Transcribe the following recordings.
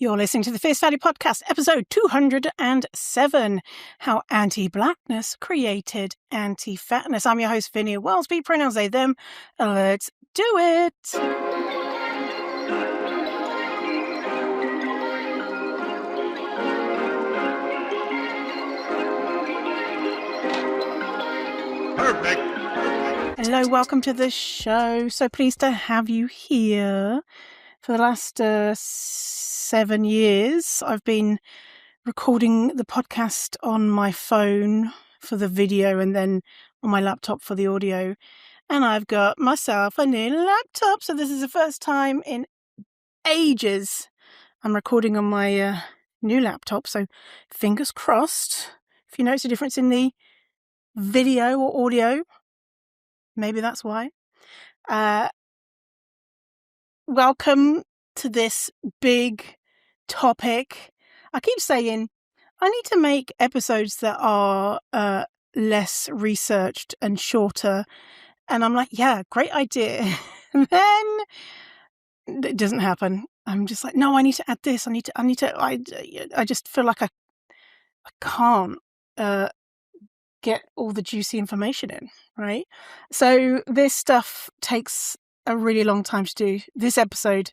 You're listening to the Fierce Value Podcast, episode 207, How Anti-Blackness Created Anti-Fatness. I'm your host, Vinny Wellsby, pronouns they, them. Let's do it. Perfect. Hello, welcome to the show. So pleased to have you here. For the last 7 years, I've been recording the podcast on my phone for the video and then on my laptop for the audio. And I've got myself a new laptop. So this is the first time in ages I'm recording on my new laptop. So fingers crossed. If you notice a difference in the video or audio, maybe that's why. Welcome to this big topic. I keep saying I need to make episodes that are less researched and shorter. And I'm like, yeah, great idea. And then it doesn't happen. I'm just like, no, I need to add this. I just feel like I can't get all the juicy information in, right? So this stuff takes a really long time to do, this episode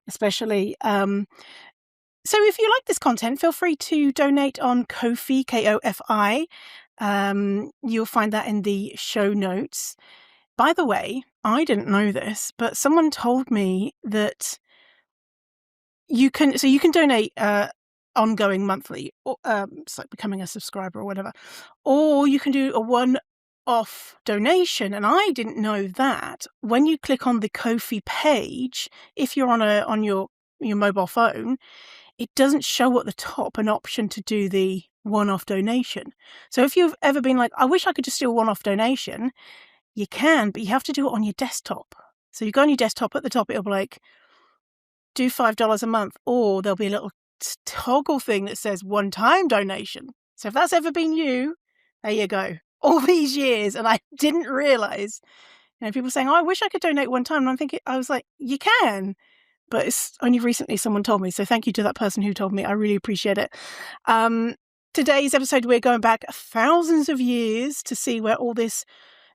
especially. So if you like this content, feel free to donate on Ko-fi, K-O-F-I. You'll find that in the show notes. By the way, I didn't know this, but someone told me that you can donate ongoing monthly, or it's like becoming a subscriber or whatever, or you can do a one-off donation. And I didn't know that when you click on the Ko-fi page, if you're on your mobile phone, it doesn't show at the top an option to do the one-off donation. So if you've ever been like, I wish I could just do a one-off donation, you can, but you have to do it on your desktop. So you go on your desktop, at the top it'll be like, do $5 a month, or there'll be a little toggle thing that says one-time donation. So if that's ever been you, there you go. All these years, and I didn't realize, people saying, oh, I wish I could donate one time. And I was like, you can. But it's only recently someone told me. So thank you to that person who told me. I really appreciate it. Today's episode, we're going back thousands of years to see where all this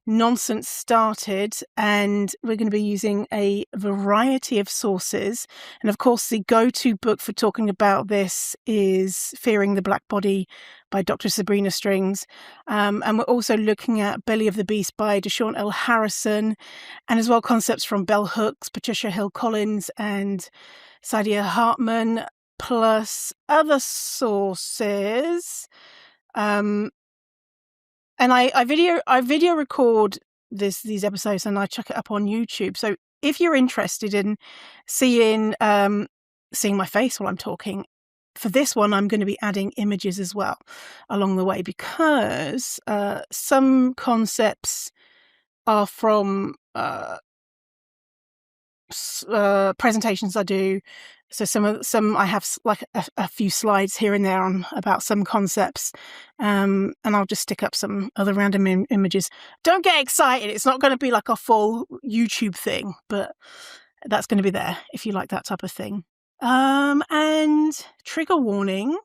nonsense started. And we're going to be using a variety of sources. And of course, the go-to book for talking about this is Fearing the Black Body by Dr. Sabrina Strings. And we're also looking at Belly of the Beast by Deshaun L. Harrison, and as well concepts from Bell Hooks, Patricia Hill Collins, and Saidiya Hartman, plus other sources. And I video record these episodes and I chuck it up on YouTube. So if you're interested in seeing my face while I'm talking, for this one I'm going to be adding images as well along the way, because some concepts are from presentations I do. So some I have like a few slides here and there on about some concepts, and I'll just stick up some other random images. Don't get excited; it's not going to be like a full YouTube thing, but that's going to be there if you like that type of thing. And trigger warning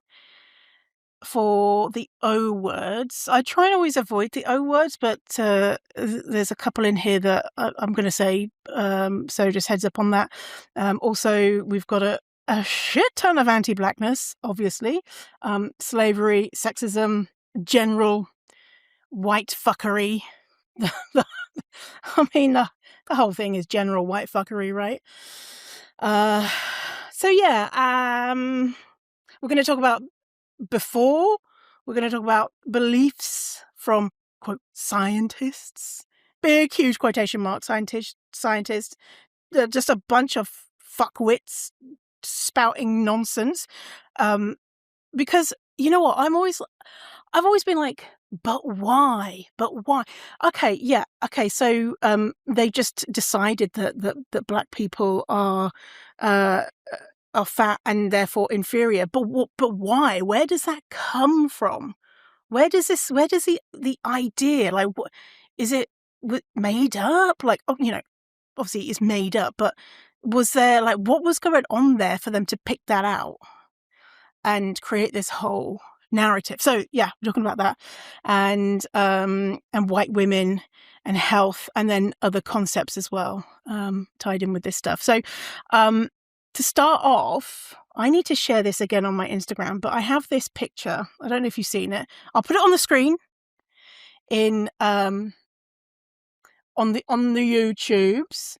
for the O words. I try and always avoid the O words, but there's a couple in here that I'm going to say, so just heads up on that. Also, we've got a shit ton of anti-blackness, obviously. Slavery, sexism, general white fuckery. I mean, the whole thing is general white fuckery, right? So yeah, we're going to talk about before. We're going to talk about beliefs from, quote, scientists. Big, huge quotation mark, scientists. Just a bunch of fuckwits spouting nonsense. Because, you know what, I've always been like, but why? Okay, yeah, okay, so they just decided that black people are fat and therefore inferior. But why? Where does that come from? Where does the idea, like, what is it made up? Like, obviously it's made up, but was there, like, what was going on there for them to pick that out and create this whole narrative? So yeah, we're talking about that, and white women and health, and then other concepts as well, tied in with this stuff. So to start off, I need to share this again on my Instagram, but I have this picture. I don't know if you've seen it. I'll put it on the screen in on the YouTubes,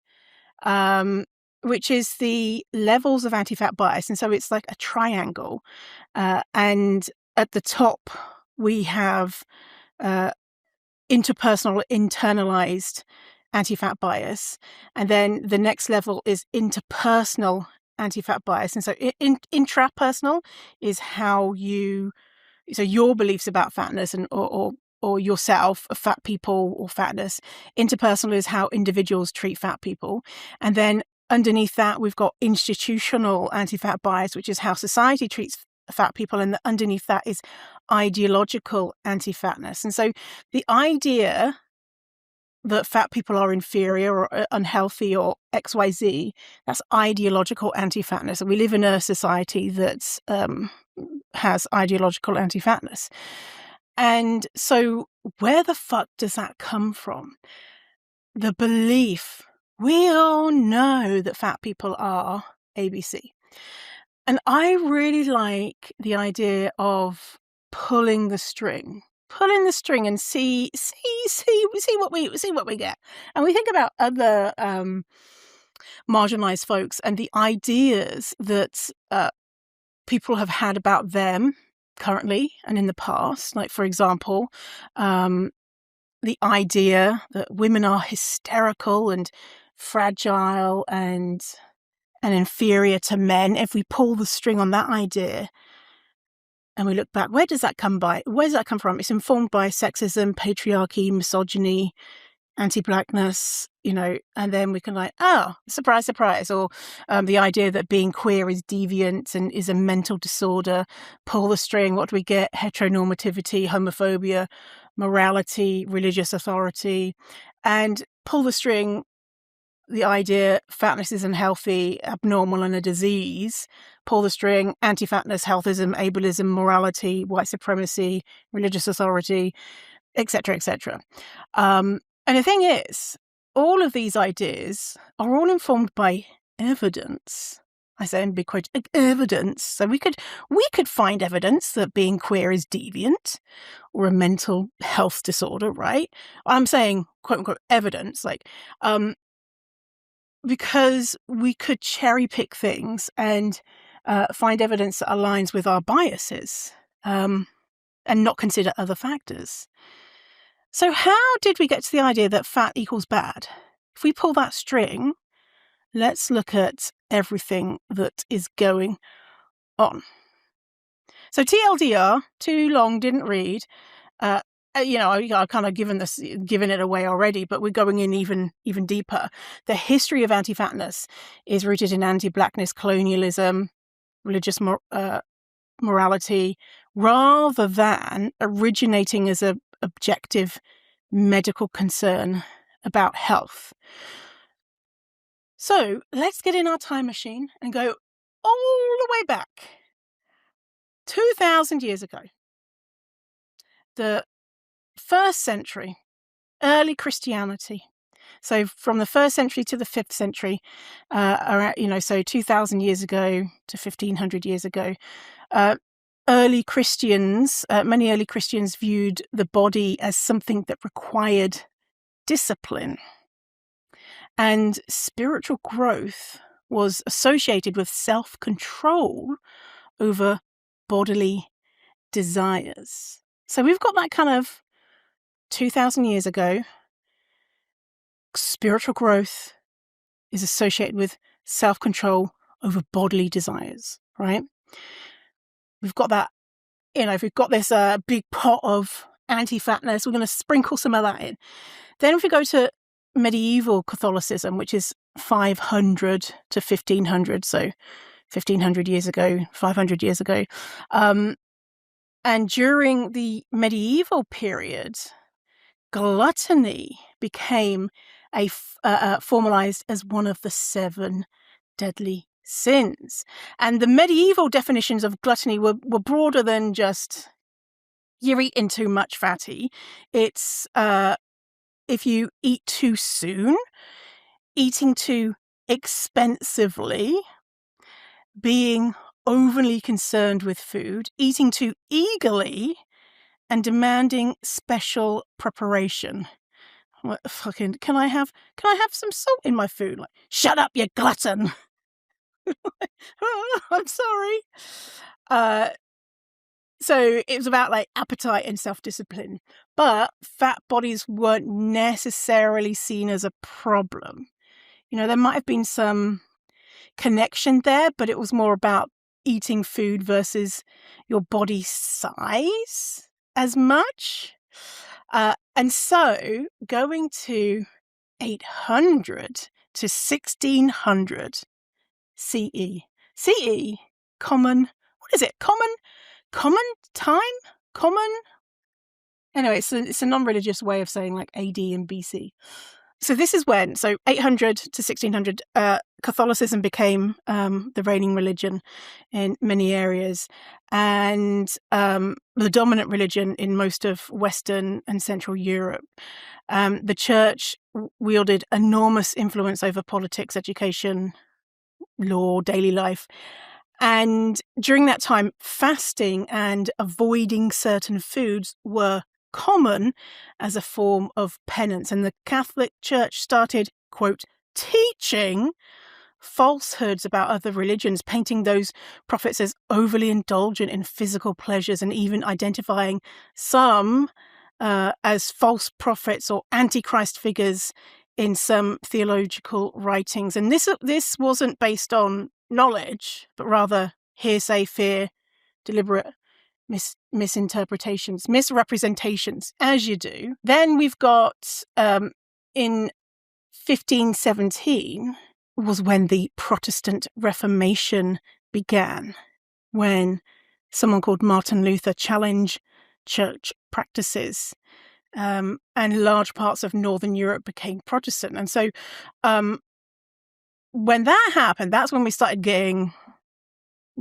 which is the levels of anti-fat bias. And so it's like a triangle, and at the top we have interpersonal, internalized anti-fat bias, and then the next level is interpersonal anti-fat bias. And so intrapersonal is how your beliefs about fatness and or yourself, fat people or fatness. Interpersonal is how individuals treat fat people. And then underneath that, we've got institutional anti-fat bias, which is how society treats fat people. And underneath that is ideological anti-fatness. And so the idea that fat people are inferior or unhealthy or XYZ, that's ideological anti-fatness. And we live in a society that has ideological anti-fatness. And so where the fuck does that come from? The belief, we all know that fat people are ABC. And I really like the idea of pulling the string and see what we get. And we think about other marginalized folks and the ideas that people have had about them currently and in the past. Like, for example, the idea that women are hysterical and fragile and inferior to men. If we pull the string on that idea and we look back, where does that come from? It's informed by sexism, patriarchy, misogyny, anti-blackness, and then we can surprise, surprise, or the idea that being queer is deviant and is a mental disorder. Pull the string, what do we get? Heteronormativity, homophobia, morality, religious authority. And pull the string, the idea fatness is unhealthy, abnormal, and a disease. Pull the string, anti-fatness, healthism, ableism, morality, white supremacy, religious authority, etc., etc. And the thing is, all of these ideas are all informed by evidence. I say in big quotes, evidence. So we could find evidence that being queer is deviant or a mental health disorder, right? I'm saying quote unquote evidence, because we could cherry pick things and find evidence that aligns with our biases, and not consider other factors. So how did we get to the idea that fat equals bad? If we pull that string, let's look at everything that is going on. So TLDR, too long, didn't read. I kind of given it away already, but we're going in even deeper. The history of anti-fatness is rooted in anti-blackness, colonialism, religious morality, rather than originating as a objective medical concern about health. So let's get in our time machine and go all the way back 2,000 years ago. The first century, early Christianity. So from the 1st century to the 5th century, so 2,000 years ago to 1,500 years ago, many early Christians viewed the body as something that required discipline. And spiritual growth was associated with self-control over bodily desires. So we've got that kind of 2,000 years ago. Spiritual growth is associated with self-control over bodily desires, right? We've got that, if we've got this big pot of anti-fatness, we're going to sprinkle some of that in. Then if we go to medieval Catholicism, which is 500 to 1,500, so 1,500 years ago, 500 years ago. And during the medieval period, gluttony became formalized as one of the 7 deadly sins. And the medieval definitions of gluttony were broader than just you're eating too much fatty. It's if you eat too soon, eating too expensively, being overly concerned with food, eating too eagerly, and demanding special preparation. What fucking can I have some salt in my food? Like, shut up, you glutton. I'm sorry. So it was about like appetite and self-discipline, but fat bodies weren't necessarily seen as a problem. You know, there might have been some connection there, but it was more about eating food versus your body size as much. And so going to 800 to 1600 CE. CE, common, what is it? Common time? Common? Anyway, it's a non-religious way of saying like AD and BC. So this is when, 800 to 1600, Catholicism became the reigning religion in many areas, and the dominant religion in most of Western and Central Europe. The church wielded enormous influence over politics, education, law, daily life. And during that time, fasting and avoiding certain foods were common as a form of penance. And the Catholic Church started, quote, teaching falsehoods about other religions, painting those prophets as overly indulgent in physical pleasures, and even identifying some as false prophets or antichrist figures in some theological writings. And this wasn't based on knowledge, but rather hearsay, fear, deliberate misinterpretations, misrepresentations, as you do. Then we've got in 1517 was when the Protestant Reformation began, when someone called Martin Luther challenged church practices, and large parts of Northern Europe became Protestant. And so when that happened, that's when we started getting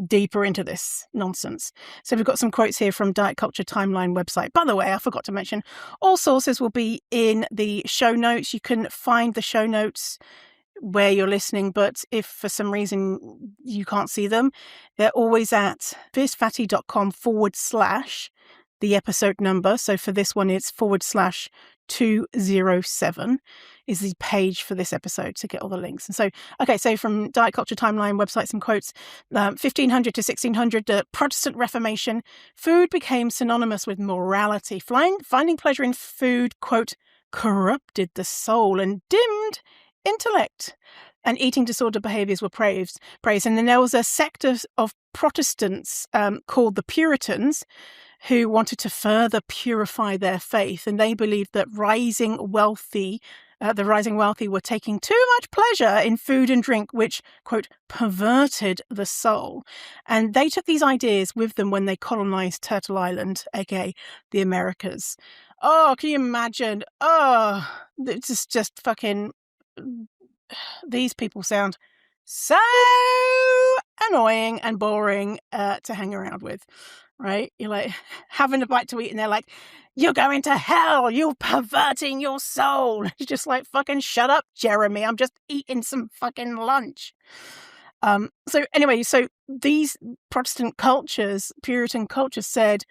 deeper into this nonsense. So we've got some quotes here from Diet Culture Timeline website. By the way, I forgot to mention, all sources will be in the show notes. You can find the show notes where you're listening, but if for some reason you can't see them, they're always at fiercefatty.com / the episode number. So for this one, it's /207 is the page for this episode to get all the links. And so, okay, so from Diet Culture Timeline website, some quotes. 1500 to 1600, the Protestant Reformation, food became synonymous with morality. Finding pleasure in food, quote, corrupted the soul and dimmed intellect, and eating disorder behaviors were praised. And then there was a sect of Protestants called the Puritans, who wanted to further purify their faith, and they believed that the rising wealthy were taking too much pleasure in food and drink, which, quote, perverted the soul. And they took these ideas with them when they colonized Turtle Island, aka the Americas. Oh, can you imagine? Oh, it's just fucking... These people sound so annoying and boring to hang around with, right? You're like having a bite to eat and they're like, you're going to hell, you're perverting your soul. You're just like, fucking shut up, Jeremy, I'm just eating some fucking lunch. So anyway, so these Protestant cultures, Puritan cultures, said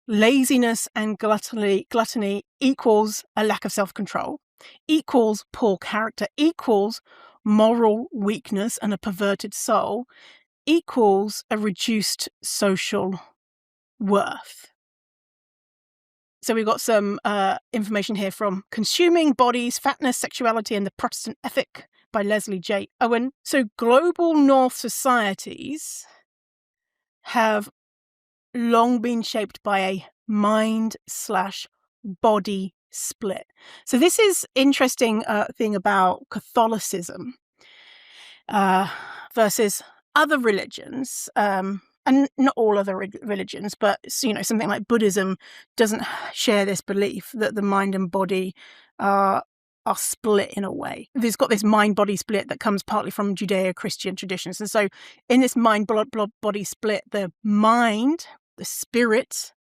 laziness and gluttony equals a lack of self-control, equals poor character, equals moral weakness and a perverted soul, equals a reduced social worth. So we've got some information here from Consuming Bodies, Fatness, Sexuality and the Protestant Ethic by Leslie J. Owen. So global North societies have long been shaped by a mind/body split. So this is interesting thing about Catholicism versus other religions, and not all other religions, but something like Buddhism doesn't share this belief that the mind and body are are split in a way. There's got this mind-body split that comes partly from Judeo-Christian traditions. And so in this mind-body split, the mind, the spirit,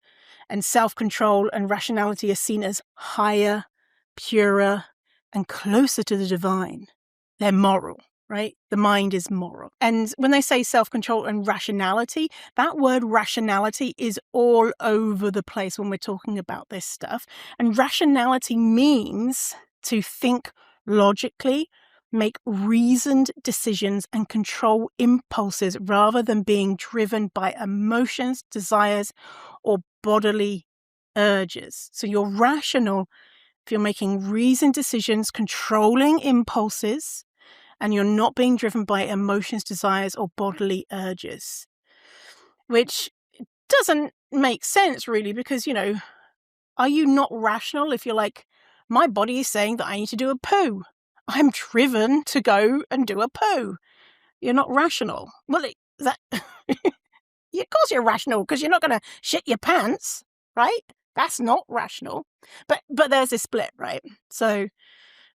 and self-control and rationality are seen as higher, purer, and closer to the divine. They're moral, right? The mind is moral. And when they say self-control and rationality, that word rationality is all over the place when we're talking about this stuff. And rationality means to think logically, make reasoned decisions, and control impulses rather than being driven by emotions, desires, or bodily urges. So you're rational if you're making reasoned decisions, controlling impulses, and you're not being driven by emotions, desires, or bodily urges. Which doesn't make sense, really, because, are you not rational if you're like, my body is saying that I need to do a poo? I'm driven to go and do a poo. You're not rational. Well, of course you're rational, because you're not going to shit your pants, right? That's not rational. But there's a split, right? So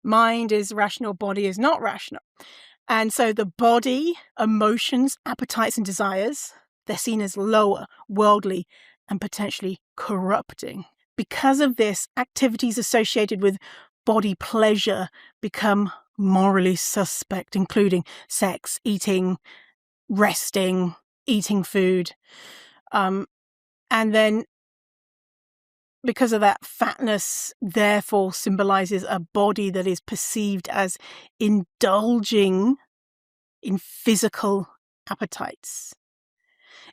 mind is rational, body is not rational. And so the body, emotions, appetites, and desires, they're seen as lower, worldly, and potentially corrupting. Because of this, activities associated with body pleasure become morally suspect, including sex, eating, resting, eating food. And then because of that, fatness therefore symbolizes a body that is perceived as indulging in physical appetites.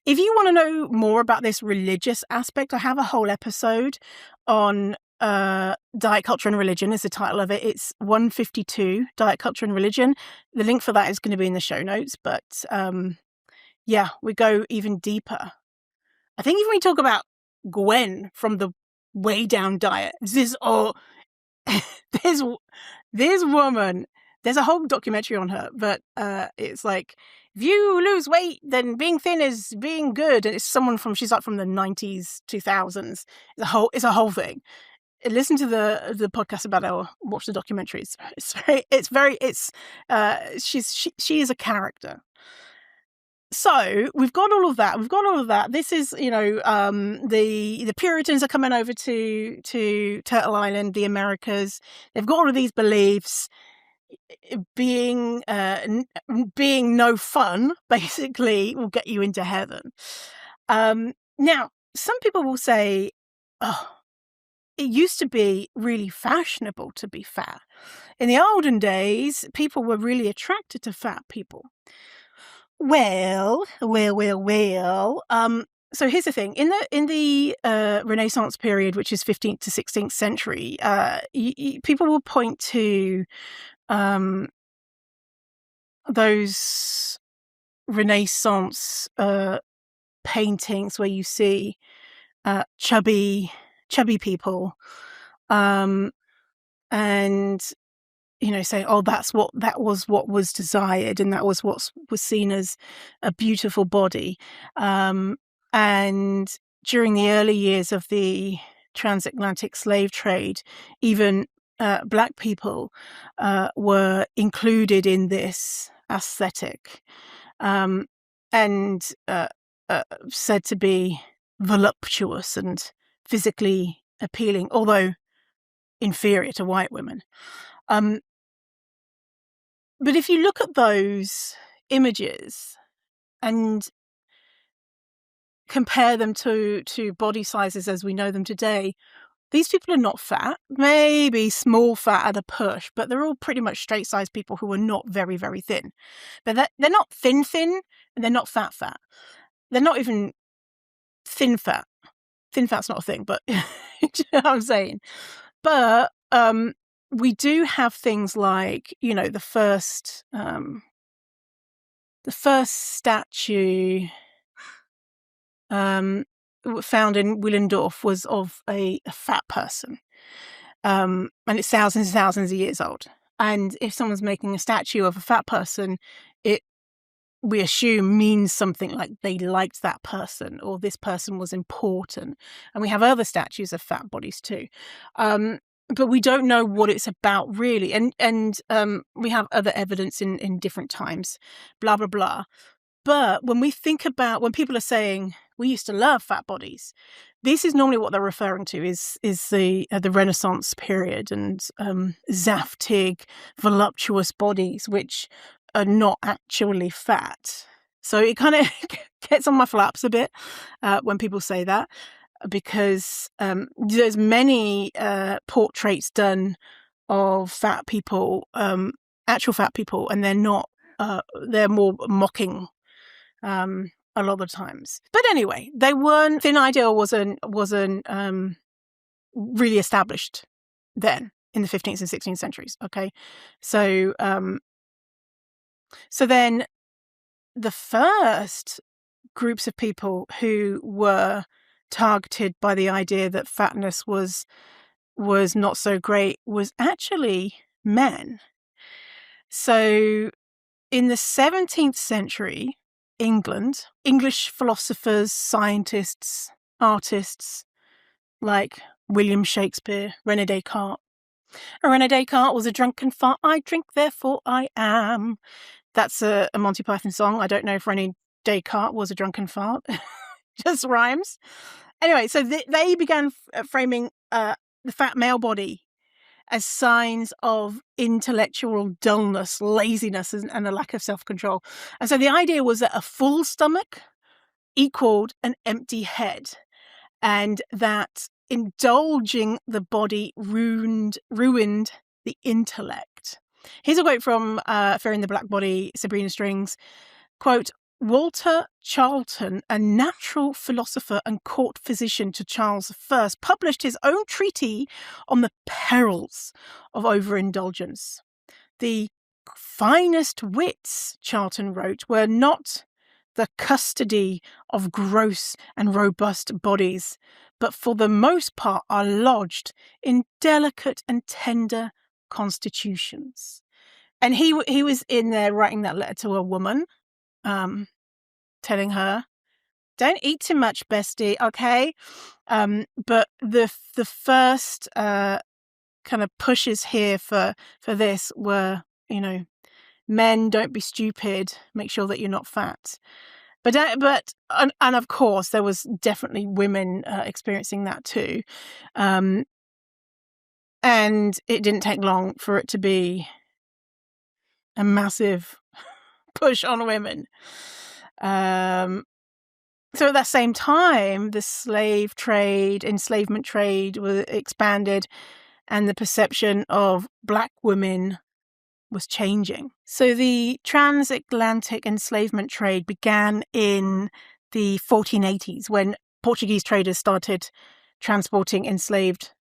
If you want to know more about this religious aspect, I have a whole episode on Diet Culture and Religion is the title of it. It's 152, Diet Culture and Religion. The link for that is going to be in the show notes. But we go even deeper. I think even we talk about Gwen from the Way Down Diet. This woman, there's a whole documentary on her, but it's like, if you lose weight, then being thin is being good. And it's she's like from the 90s, 2000s. It's a whole thing. Listen to the podcast about it, or watch the documentaries. She is a character. So we've got all of that. This is, the Puritans are coming over to Turtle Island, the Americas. They've got all of these beliefs. Being no fun, basically, will get you into heaven. Now, some people will say, oh, it used to be really fashionable to be fat. In the olden days, people were really attracted to fat people. Well. So here's the thing: in the Renaissance period, which is 15th to 16th century, people will point to those Renaissance paintings where you see chubby people, and say, oh, that was what was desired, and that was what was seen as a beautiful body. And during the early years of the transatlantic slave trade, even Black people were included in this aesthetic, and said to be voluptuous and physically appealing, although inferior to white women. But if you look at those images and compare them to body sizes as we know them today, these people are not fat, maybe small fat at a push, but they're all pretty much straight-sized people who are not very, very thin. But they're not thin, and they're not fat. They're not even thin fat. Thin fat's not a thing, but you know what I'm saying? But we do have things like, the first statue found in Willendorf was of a fat person, and it's thousands and thousands of years old. And if someone's making a statue of a fat person, we assume means something like they liked that person, or this person was important. And we have other statues of fat bodies too. but we don't know what it's about really. And we have other evidence in different times, blah, blah, blah. But when we think about, when people are saying, we used to love fat bodies, this is normally what they're referring to is the Renaissance period and zaftig, voluptuous bodies, which are not actually fat. So it kind of gets on my flaps a bit when people say that, because there's many portraits done of fat people, actual fat people, and they're not, they're more mocking a lot of times. But anyway, they weren't, thin ideal wasn't really established then in the 15th and 16th centuries. Okay. So then the first groups of people who were targeted by the idea that fatness was not so great was actually men. So in the 17th century, England, English philosophers, scientists, artists like William Shakespeare, René Descartes. René Descartes was a drunken fart. I drink, therefore I am. That's a Monty Python song. I don't know if René Descartes was a drunken fart. Just rhymes. Anyway, so they began framing the fat male body as signs of intellectual dullness, laziness, and a lack of self-control. And so the idea was that a full stomach equaled an empty head, and that indulging the body ruined the intellect. Here's a quote from Fearing the Black Body, Sabrina Strings. Quote, Walter Charlton, a natural philosopher and court physician to Charles I, published his own treatise on the perils of overindulgence. The finest wits, Charlton wrote, were not the custody of gross and robust bodies, but for the most part are lodged in delicate and tender constitutions. And he was in there writing that letter to a woman, telling her, don't eat too much, bestie, okay? But the first kind of pushes here for this were, men, don't be stupid, make sure that you're not fat. But of course there was definitely women experiencing that too, and it didn't take long for it to be a massive push on women. So at that same time, the enslavement trade was expanded, and the perception of Black women was changing. So the transatlantic enslavement trade began in the 1480s when Portuguese traders started transporting enslaved.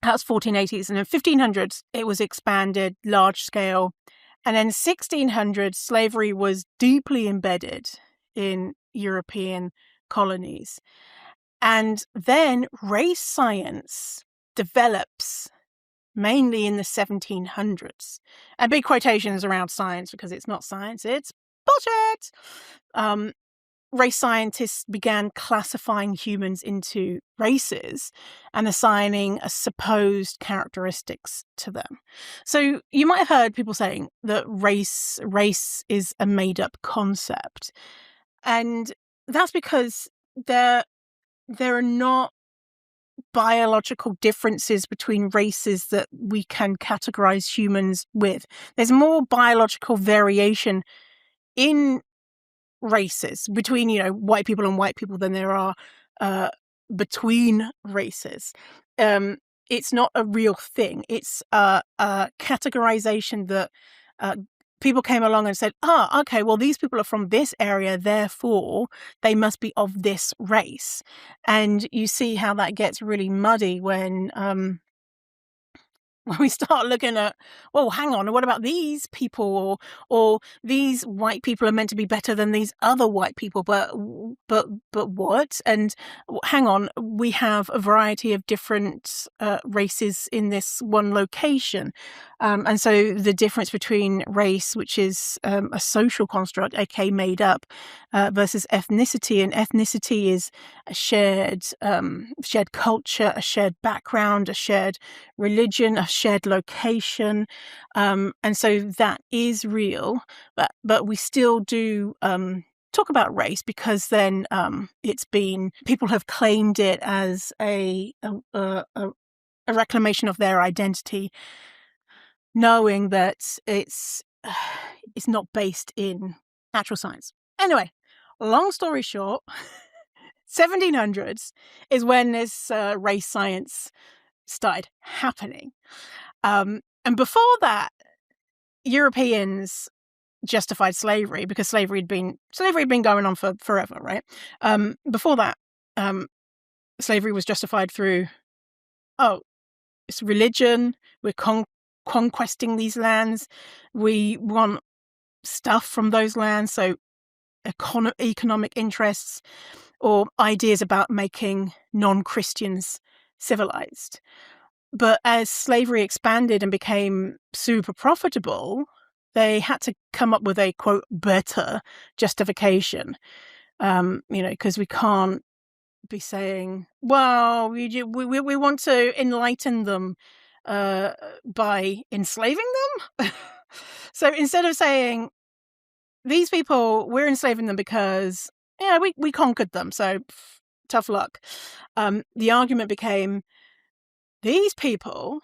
That was 1480s, and in 1500s it was expanded large scale. And in 1600, slavery was deeply embedded in European colonies. And then race science develops mainly in the 1700s. And big quotations around science because it's not science, it's bullshit. Race scientists began classifying humans into races and assigning a supposed characteristics to them. So you might have heard people saying that race is a made-up concept. And that's because there are not biological differences between races that we can categorize humans with. There's more biological variation in races between, white people and white people than there are between races. It's not a real thing. It's a categorization that people came along and said, okay, well, these people are from this area, therefore they must be of this race. And you see how that gets really muddy when we start looking at, well, hang on, what about these people? Or these white people are meant to be better than these other white people, but what? And hang on, we have a variety of different races in this one location. And so the difference between race, which is a social construct, aka made up, versus ethnicity, and ethnicity is a shared culture, a shared background, a shared religion, a shared location, and so that is real. But we still do talk about race because then people have claimed it as a reclamation of their identity, knowing that it's not based in natural science. Anyway, long story short, 1700s is when this race science started happening. And before that, Europeans justified slavery because slavery had been going on for forever, right? Before that, slavery was justified through, it's religion, we're conquesting these lands, we want stuff from those lands, so economic interests or ideas about making non-Christians civilized. But as slavery expanded and became super profitable, they had to come up with a, quote, better justification, because we can't be saying, well, we want to enlighten them by enslaving them. So instead of saying, these people, we're enslaving them because, we conquered them, so tough luck. The argument became, these people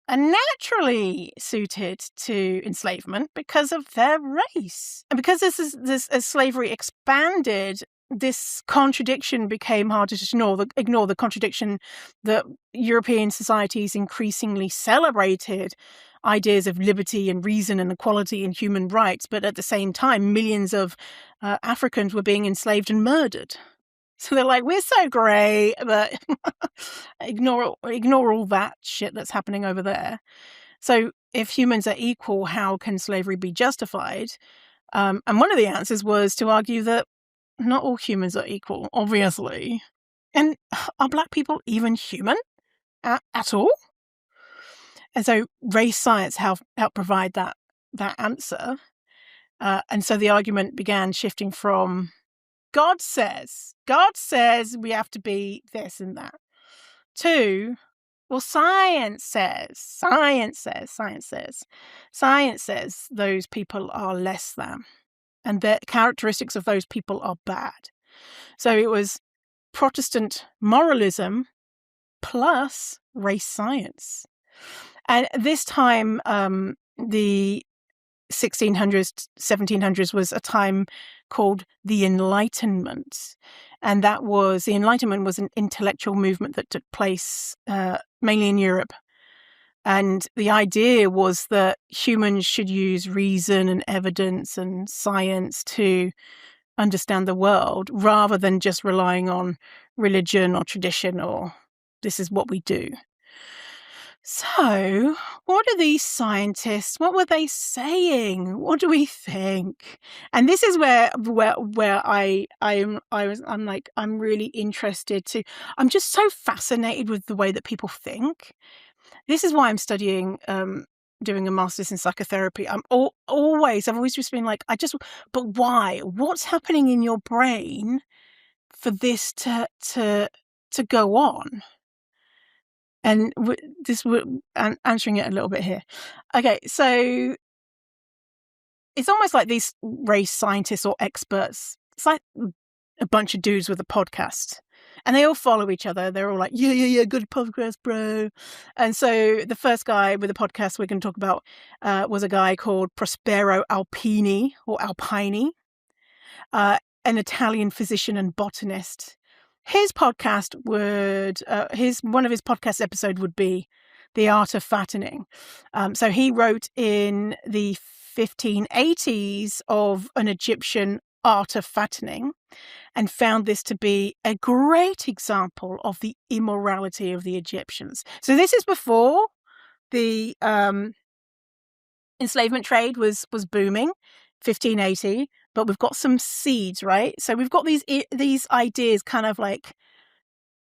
are naturally suited to enslavement because of their race. And because as slavery expanded, this contradiction became harder to ignore the contradiction that European societies increasingly celebrated ideas of liberty and reason and equality and human rights, but at the same time, millions of Africans were being enslaved and murdered. So they're like, we're so great, but ignore all that shit that's happening over there. So if humans are equal, how can slavery be justified? And one of the answers was to argue that not all humans are equal, obviously. And are Black people even human at all? And so race science helped provide that answer. And so the argument began shifting from God says we have to be this and that, to, well, science says those people are less than, and the characteristics of those people are bad. So it was Protestant moralism plus race science. And this time, the 1600s, 1700s was a time called the Enlightenment. And the Enlightenment was an intellectual movement that took place mainly in Europe. And the idea was that humans should use reason and evidence and science to understand the world rather than just relying on religion or tradition or this is what we do. So, what are these scientists? What were they saying? What do we think? And this is where I'm really interested to. I'm just so fascinated with the way that people think. This is why I'm studying, doing a master's in psychotherapy. I've always just been like, but why? What's happening in your brain for this to go on? And answering it a little bit here. Okay, so it's almost like these race scientists or experts. It's like a bunch of dudes with a podcast. And they all follow each other. They're all like, yeah, good podcast, bro. And so the first guy with a podcast we're going to talk about was a guy called Prospero Alpini, an Italian physician and botanist. His podcast one of his podcast episodes would be The Art of Fattening. So he wrote in the 1580s of an Egyptian art of fattening and found this to be a great example of the immorality of the Egyptians. So this is before the enslavement trade was booming, 1580, but we've got some seeds, right? So we've got these ideas kind of like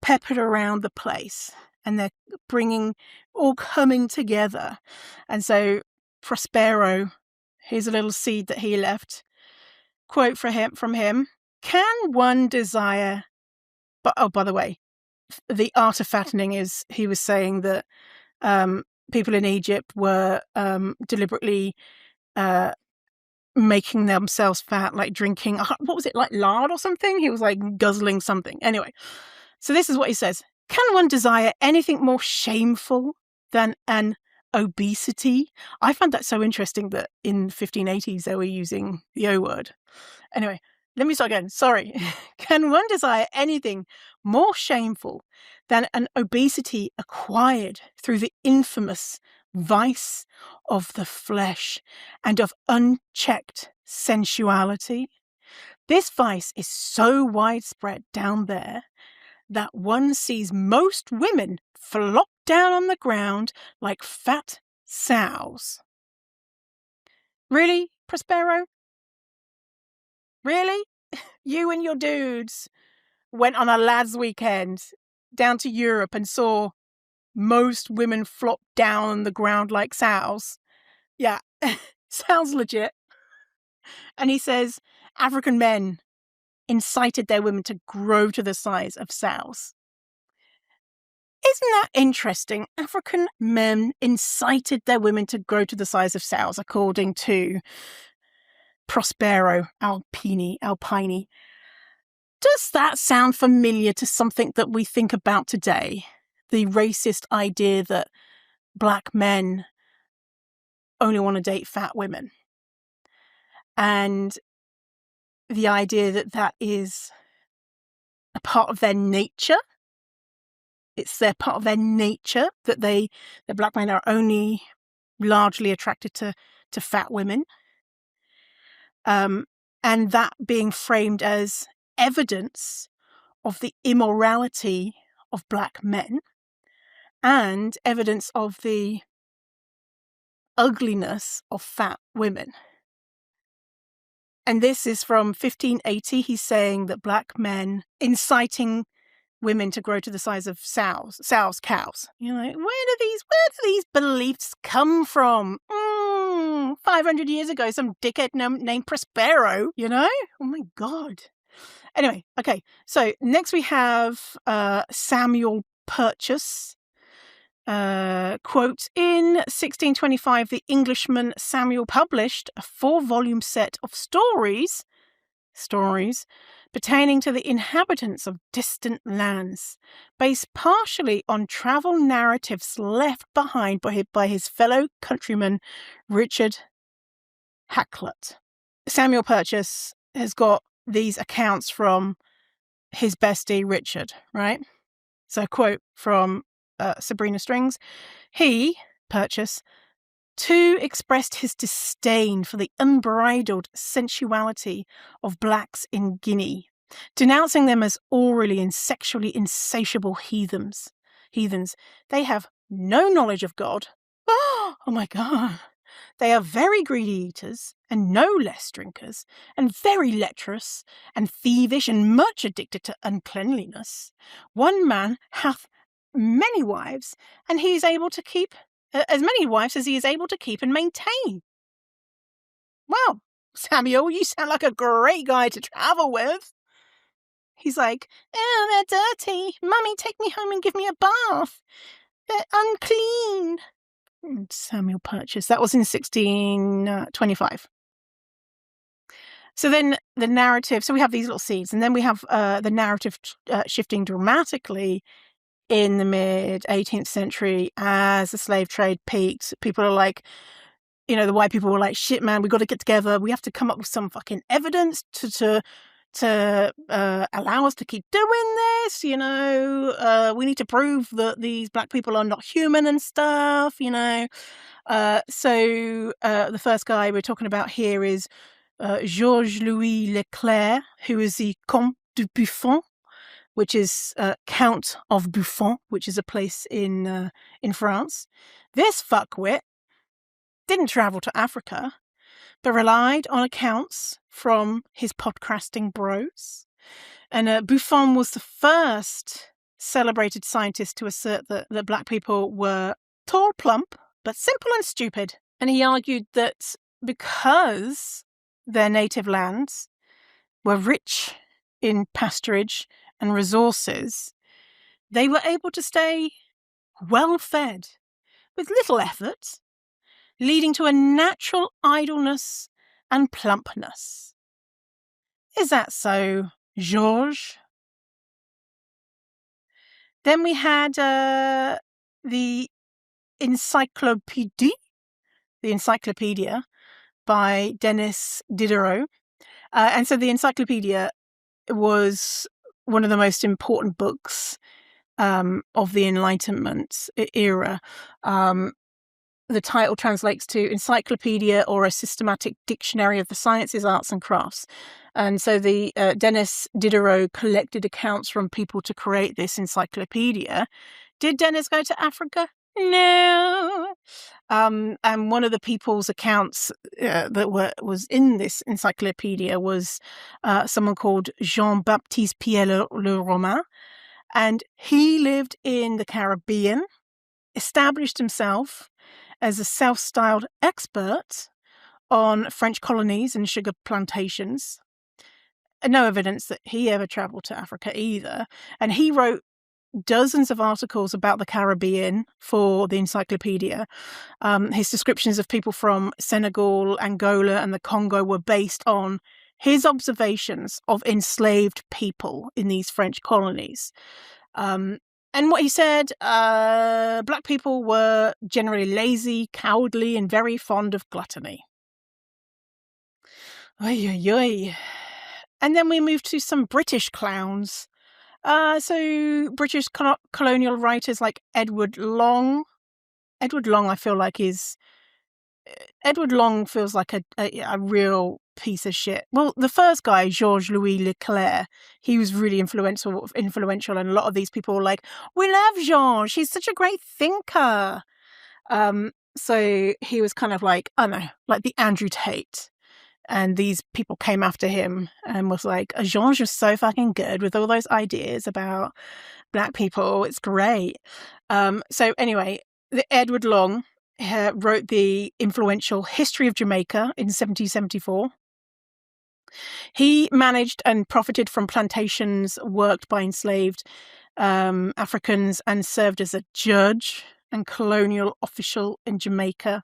peppered around the place. and they're all coming together. And so Prospero, here's a little seed that he left. Quote from him: "Can one desire..." But by the way, the art of fattening is, he was saying that people in Egypt were deliberately making themselves fat, like drinking, what was it, like lard or something? He was like guzzling something. Anyway, so this is what he says: "Can one desire anything more shameful than an obesity?" I found that so interesting that in 1580s they were using the O word. Anyway, let me start again. Sorry. "Can one desire anything more shameful than an obesity acquired through the infamous vice of the flesh and of unchecked sensuality? This vice is so widespread down there that one sees most women flop down on the ground like fat sows." Really, Prospero? Really? You and your dudes went on a lads' weekend down to Europe and saw most women flop down on the ground like sows? Yeah, sounds legit. And he says African men incited their women to grow to the size of sows. Isn't that interesting? African men incited their women to grow to the size of sows, according to Prospero Alpini. Does that sound familiar to something that we think about today? The racist idea that black men only want to date fat women. And the idea that that is a part of their nature. It's their part of their nature that the black men are only largely attracted to fat women. And that being framed as evidence of the immorality of black men and evidence of the ugliness of fat women. And this is from 1580. He's saying that black men inciting women to grow to the size of cows. You're like, where do these beliefs come from? 500 years ago, some dickhead named Prospero, you know? Oh my God. Anyway, okay. So next we have Samuel Purchas. Quote, "In 1625, the Englishman Samuel published a 4-volume set of stories pertaining to the inhabitants of distant lands, based partially on travel narratives left behind by his fellow countryman Richard Hakluyt." Samuel Purchas has got these accounts from his bestie Richard, right? So, quote from Sabrina Strings: "He, Purchas, too expressed his disdain for the unbridled sensuality of blacks in Guinea, denouncing them as orally and sexually insatiable heathens. They have no knowledge of God. Oh my God. They are very greedy eaters, and no less drinkers, and very lecherous, and thievish, and much addicted to uncleanliness. One man hath many wives, and he is able to keep as many wives as he is able to keep and maintain." Well, Samuel, you sound like a great guy to travel with. He's like, "Oh, they're dirty. Mummy, take me home and give me a bath. They're unclean." Samuel Purchas. That was in 1625. So then the narrative, so we have these little seeds, and then we have the narrative shifting dramatically in the mid-18th century as the slave trade peaked. People are like, the white people were like, "Shit, man, we got to get together. We have to come up with some fucking evidence to allow us to keep doing this. We need to prove that these black people are not human and stuff. So the first guy we're talking about here is Georges Louis Leclerc, who is the Comte de Buffon, which is Count of Buffon, which is a place in France. This fuckwit didn't travel to Africa, but relied on accounts from his podcasting bros. And Buffon was the first celebrated scientist to assert that black people were tall, plump, but simple and stupid. And he argued that because their native lands were rich in pasturage and resources, they were able to stay well fed with little effort, leading to a natural idleness and plumpness. Is that so, Georges? Then we had the Encyclopedia by Denis Diderot. And so the Encyclopedia was one of the most important books of the Enlightenment era. The title translates to Encyclopedia or a Systematic Dictionary of the Sciences, Arts and Crafts. And so the Denis Diderot collected accounts from people to create this encyclopedia. Did Denis go to Africa? No. And one of the people's accounts that was in this encyclopedia was someone called Jean-Baptiste Pierre le Romain. And he lived in the Caribbean, established himself as a self-styled expert on French colonies and sugar plantations. No evidence that he ever traveled to Africa either. And he wrote dozens of articles about the Caribbean for the encyclopedia. His descriptions of people from Senegal, Angola, and the Congo were based on his observations of enslaved people in these French colonies. And what he said, black people were generally lazy, cowardly, and very fond of gluttony. Oy, oy, oy. And then we move to some British clowns. So British colonial writers like Edward Long. Edward Long, I feel like Edward Long feels like a real piece of shit. Well, the first guy, Georges Louis Leclerc, he was really influential, and a lot of these people were like, "We love Georges. He's such a great thinker." So he was kind of like, I don't know, like the Andrew Tate. And these people came after him and was like, Georges is so fucking good with all those ideas about black people. It's great. So anyway, the Edward Long wrote the influential History of Jamaica in 1774. He managed and profited from plantations worked by enslaved Africans and served as a judge and colonial official in Jamaica.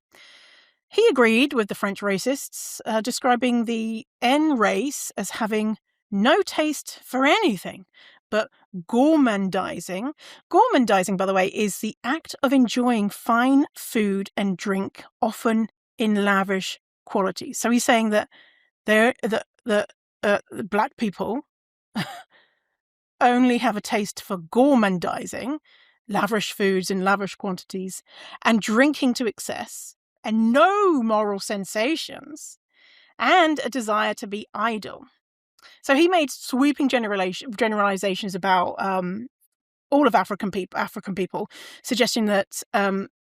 He agreed with the French racists, describing the N race as having no taste for anything but gourmandizing. Gourmandizing, by the way, is the act of enjoying fine food and drink, often in lavish quality. So he's saying that the black people only have a taste for gourmandizing, lavish foods in lavish quantities, and drinking to excess, and no moral sensations, and a desire to be idle. So he made sweeping generalizations about all of African people, suggesting that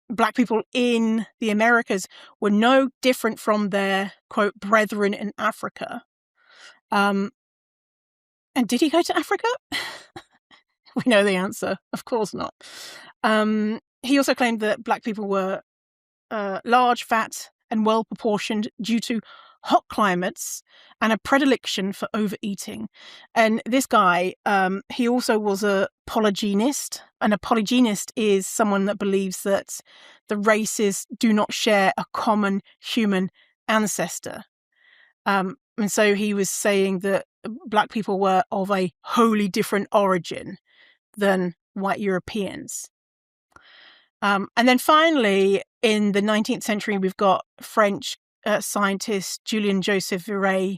black people in the Americas were no different from their, quote, brethren in Africa. And did he go to Africa? We know the answer. Of course not. He also claimed that black people were large, fat, and well-proportioned due to hot climates and a predilection for overeating. And this guy, he also was a polygynist. And a polygynist is someone that believes that the races do not share a common human ancestor. And so he was saying that black people were of a wholly different origin than white Europeans. And then finally, in the 19th century, we've got French scientist Julien Joseph Virey,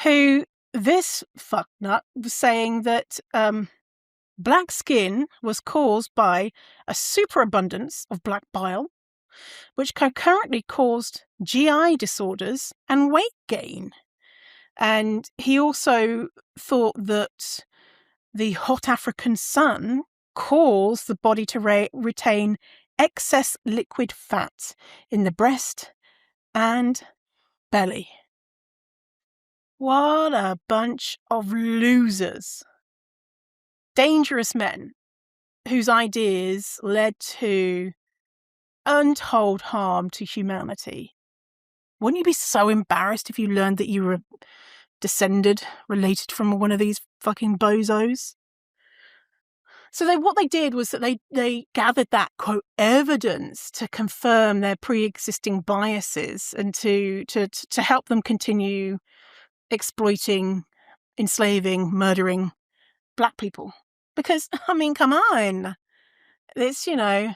who this fucknut was saying that black skin was caused by a superabundance of black bile, which concurrently caused GI disorders and weight gain. And he also thought that the hot African sun caused the body to retain excess liquid fat in the breast and belly. What a bunch of losers. Dangerous men. whose ideas led to untold harm to humanity. Wouldn't you be so embarrassed if you learned that you were related from one of these fucking bozos? So what they did was that they gathered that, quote, evidence to confirm their pre-existing biases and to help them continue exploiting, enslaving, murdering Black people. Because, I mean, come on. It's, they're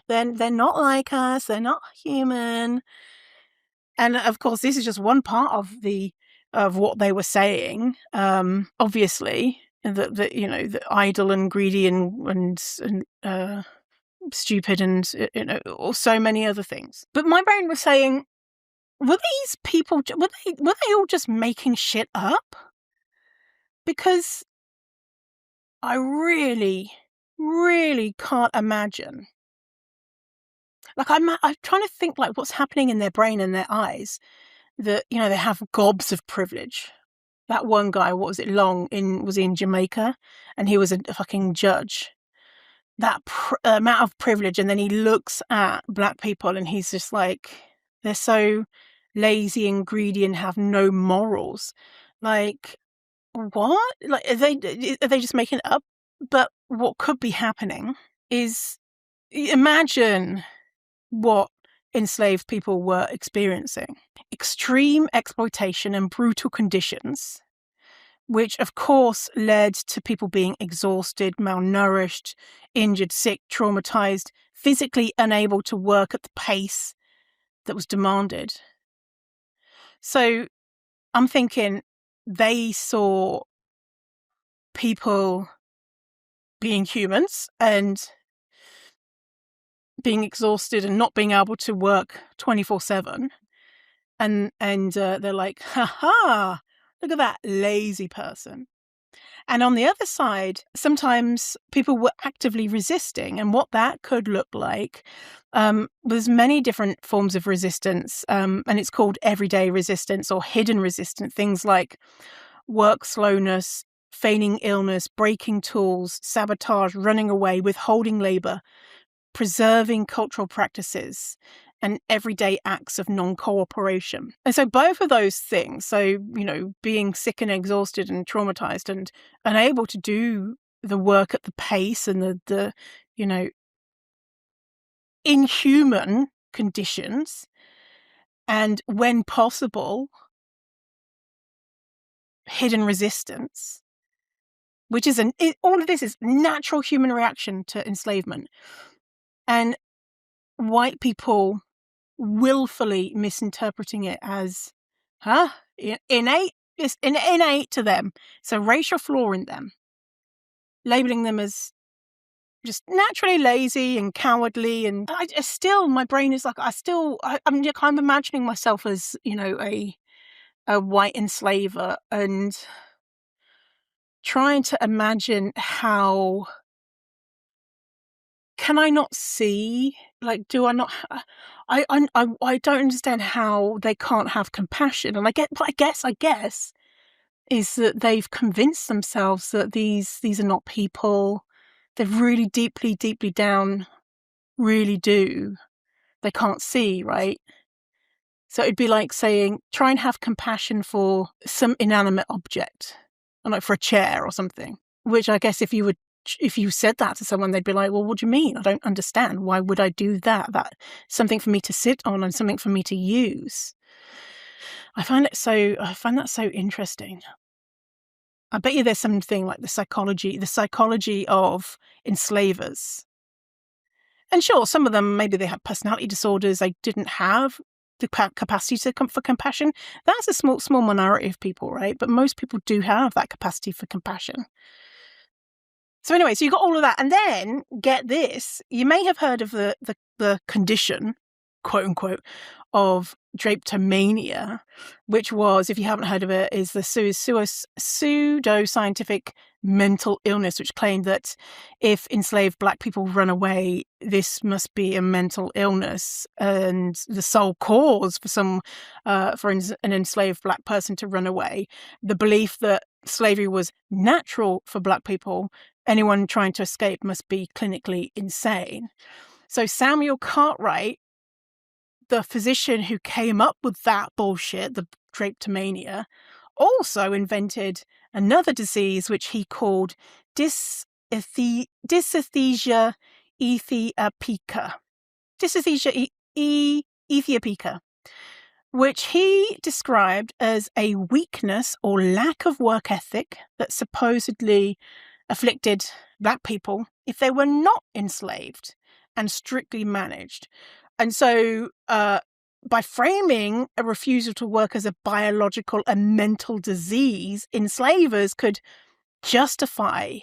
not like us. They're not human. And of course, this is just one part of what they were saying. Obviously, that the idle and greedy and stupid and or so many other things. But my brain was saying, were these people were they all just making shit up? Because I really, really can't imagine. Like I'm trying to think like what's happening in their brain and their eyes. That they have gobs of privilege. That one guy, what was it? Was he in Jamaica, and he was a fucking judge. That amount of privilege, and then he looks at Black people, and he's just like, they're so lazy and greedy and have no morals. Like, what? Like, are they just making it up? But what could be happening is, imagine what enslaved people were experiencing. Extreme exploitation and brutal conditions, which of course led to people being exhausted, malnourished, injured, sick, traumatized, physically unable to work at the pace that was demanded. So I'm thinking they saw people being humans and being exhausted and not being able to work 24/7. And they're like, ha, look at that lazy person. And on the other side, sometimes people were actively resisting. And what that could look like, there's many different forms of resistance. And it's called everyday resistance or hidden resistance. Things like work slowness, feigning illness, breaking tools, sabotage, running away, withholding labor, preserving cultural practices, and everyday acts of non-cooperation. And so both of those things, so, being sick and exhausted and traumatized and unable to do the work at the pace and the inhuman conditions, and when possible, hidden resistance, which is all of this is natural human reaction to enslavement. And white people willfully misinterpreting it as, innate. It's innate to them. It's a racial flaw in them. Labeling them as just naturally lazy and cowardly. And my brain is like, I'm imagining myself as, a white enslaver and trying to imagine how can I not see? Like, do I not? I don't understand how they can't have compassion. And I guess is that they've convinced themselves that these are not people. They've really deeply down, really do. They can't see, right? So it'd be like saying, try and have compassion for some inanimate object, like for a chair or something. Which I guess if you said that to someone, they'd be like, well, what do you mean? I don't understand. Why would I do that? That's something for me to sit on and something for me to use. I find that so interesting. I bet you there's something like the psychology of enslavers. And sure, some of them, maybe they had personality disorders. They didn't have the capacity for compassion. That's a small minority of people, right? But most people do have that capacity for compassion. So anyway, so you got all of that. And then, get this, you may have heard of the condition, quote unquote, of drapetomania, which was, if you haven't heard of it, is the pseudo-scientific mental illness, which claimed that if enslaved Black people run away, this must be a mental illness. And the sole cause for an enslaved Black person to run away, the belief that slavery was natural for Black people, anyone trying to escape must be clinically insane. So Samuel Cartwright, the physician who came up with that bullshit, the drapetomania, also invented another disease which he called dysesthesia ethiopica. Dysesthesia ethiopica, which he described as a weakness or lack of work ethic that supposedly afflicted Black people if they were not enslaved and strictly managed. And so by framing a refusal to work as a biological and mental disease, enslavers could justify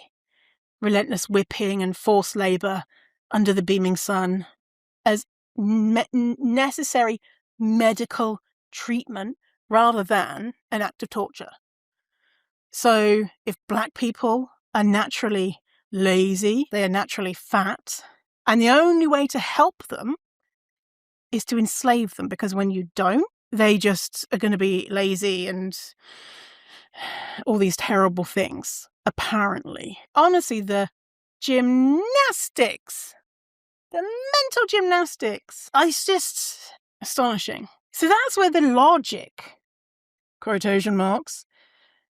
relentless whipping and forced labor under the beaming sun as necessary medical treatment rather than an act of torture. So if Black people are naturally lazy, they are naturally fat, and the only way to help them is to enslave them, because when you don't, they just are going to be lazy and all these terrible things, apparently. Honestly, the gymnastics, the mental gymnastics, it's just astonishing. So that's where the logic, quotation marks,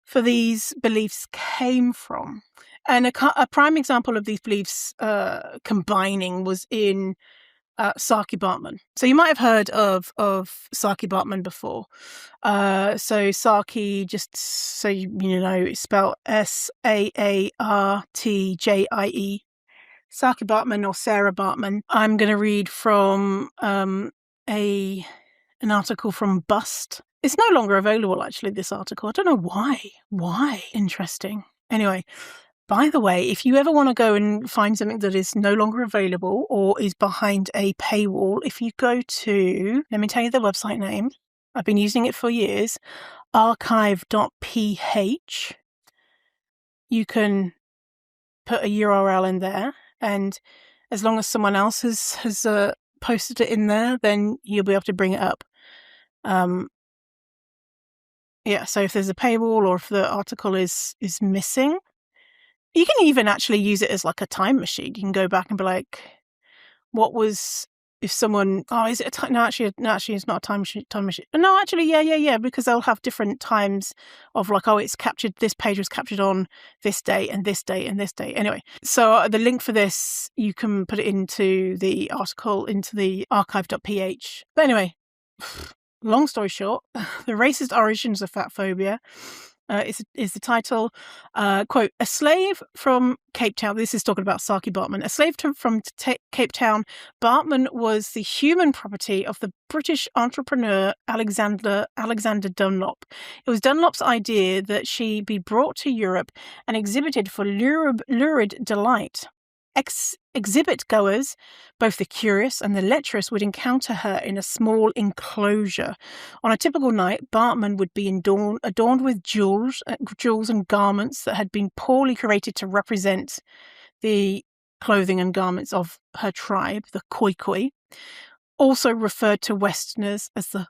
for these beliefs came from. And a prime example of these beliefs combining was in Saaki Bartman. So you might have heard of Saaki Bartman before. So Saaki, just so you know, it's spelled Saartjie. Saaki Bartman or Sarah Bartman. I'm going to read from an article from Bust. It's no longer available, actually, this article. I don't know why. Why? Interesting. Anyway, by the way, if you ever want to go and find something that is no longer available or is behind a paywall, if you go to, let me tell you the website name. I've been using it for years, archive.ph. You can put a URL in there, and as long as someone else has posted it in there, then you'll be able to bring it up. So if there's a paywall or if the article is missing, you can even actually use it as like a time machine. You can go back and be like, what was, if someone, is it a time? No, actually, it's not a time machine. No, actually, yeah, because they'll have different times of like, it's captured, this page was captured on this day and this day and this day. Anyway, so the link for this, you can put it into the article, into the archive.ph. But anyway, long story short, the racist origins of fat phobia is the title. Quote, a slave from Cape Town. This is talking about Saaki Bartman. A slave from Cape Town, Bartman was the human property of the British entrepreneur Alexander Dunlop. It was Dunlop's idea that she be brought to Europe and exhibited for lurid delight. Exhibit goers, both the curious and the lecherous, would encounter her in a small enclosure. On a typical night, Bartman would be adorned with jewels and garments that had been poorly curated to represent the clothing and garments of her tribe, the Khoikhoi, also referred to Westerners as the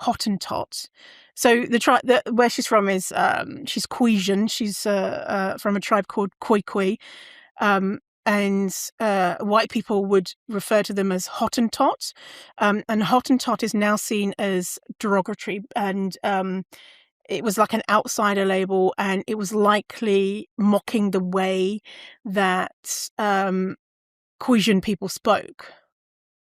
Hottentots. So the tribe where she's from is she's Khoisan. She's from a tribe called Khoikhoi. And white people would refer to them as Hottentot. And Hottentot is now seen as derogatory. And it was like an outsider label, and it was likely mocking the way that Khoisan people spoke.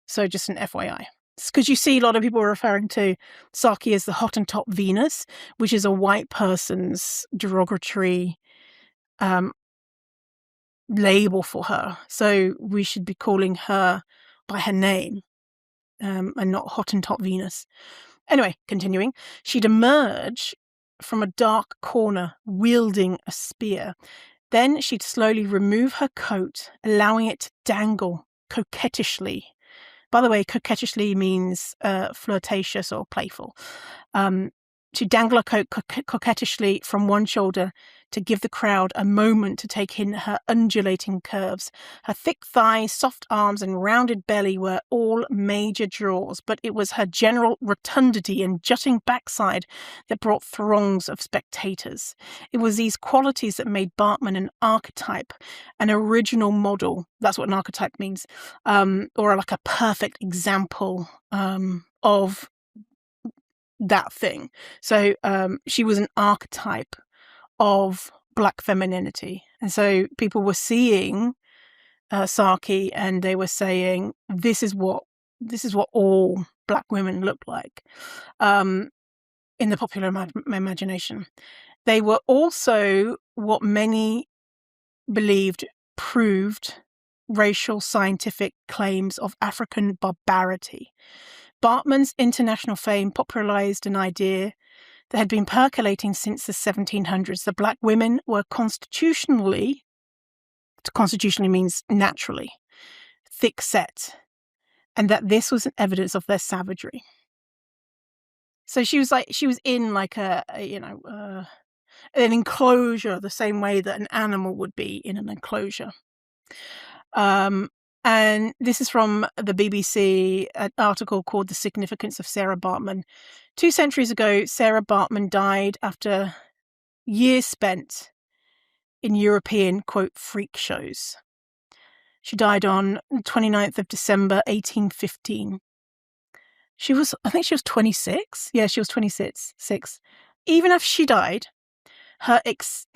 So just an FYI. Because you see a lot of people referring to Saaki as the Hottentot Venus, which is a white person's derogatory label for her. So we should be calling her by her name and not Hottentot Venus. Anyway, continuing, she'd emerge from a dark corner wielding a spear. Then she'd slowly remove her coat, allowing it to dangle coquettishly. By the way, coquettishly means flirtatious or playful. To dangle her coat coquettishly from one shoulder to give the crowd a moment to take in her undulating curves. Her thick thighs, soft arms, and rounded belly were all major draws, but it was her general rotundity and jutting backside that brought throngs of spectators. It was these qualities that made Bartman an archetype, an original model. That's what an archetype means, or like a perfect example of that thing. So she was an archetype of Black femininity. And so people were seeing Saki and they were saying, this is what all Black women look like in the popular imagination. They were also what many believed proved racial scientific claims of African barbarity. Bartman's international fame popularized an idea that had been percolating since the 1700s. The Black women were constitutionally means naturally, thick-set, and that this was an evidence of their savagery. So she was in like an enclosure, the same way that an animal would be in an enclosure. And this is from the BBC, an article called The Significance of Sarah Bartman. 2 centuries ago, Sarah Bartman died after years spent in European, quote, freak shows. She died on 29th of December, 1815. I think she was 26. Yeah, she was 26. Even after she died, her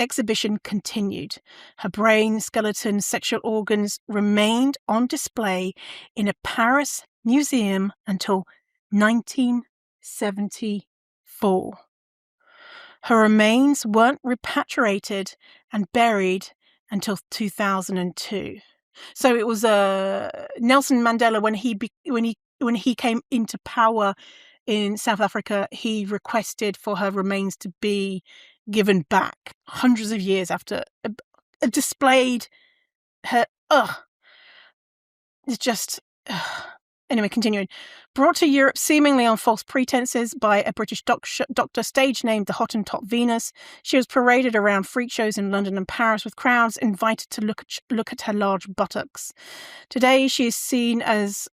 exhibition continued. Her brain, skeleton, sexual organs remained on display in a Paris museum until 1974. Her remains weren't repatriated and buried until 2002. So it was Nelson Mandela when he came into power in South Africa. He requested for her remains to be given back hundreds of years after displayed her. It's just. Anyway, continuing. Brought to Europe seemingly on false pretenses by a British doctor, stage named the Hottentot Venus, she was paraded around freak shows in London and Paris with crowds invited to look at her large buttocks. Today, she is seen as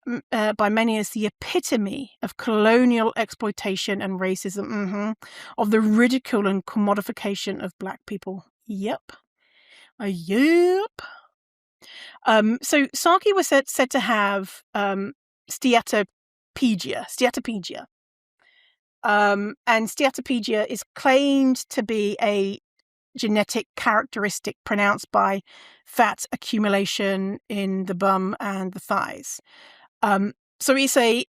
by many as the epitome of colonial exploitation and racism, of the ridicule and commodification of Black people. Yep. So Saki was said to have steatopedia. And steatopedia is claimed to be a genetic characteristic pronounced by fat accumulation in the bum and the thighs. So it's a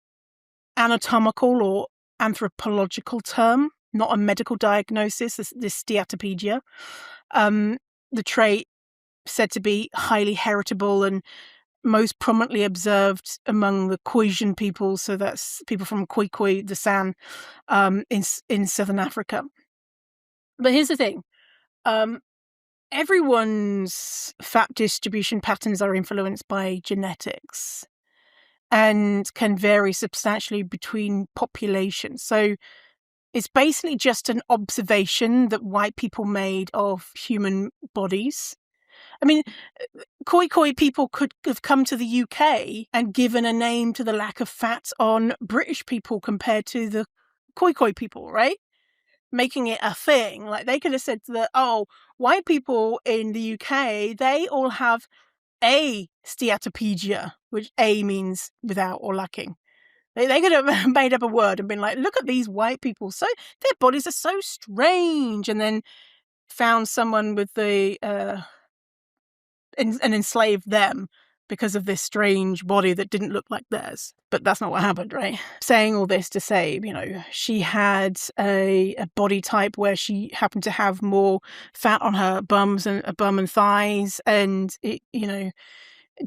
anatomical or anthropological term, not a medical diagnosis, this steatopedia. The trait said to be highly heritable and most prominently observed among the Khoisan people, so that's people from Khoikhoi, the San, in southern Africa. But here's the thing. Everyone's fat distribution patterns are influenced by genetics and can vary substantially between populations. So it's basically just an observation that white people made of human bodies. I mean, Khoikhoi people could have come to the UK and given a name to the lack of fat on British people compared to the Khoikhoi people, right? Making it a thing. Like they could have said that, white people in the UK, they all have a steatopedia, which A means without or lacking. They could have made up a word and been like, look at these white people. So their bodies are so strange. And then found someone with the... and enslaved them because of this strange body that didn't look like theirs. But that's not what happened, right? Saying all this to say, she had a body type where she happened to have more fat on her bum and thighs, and it,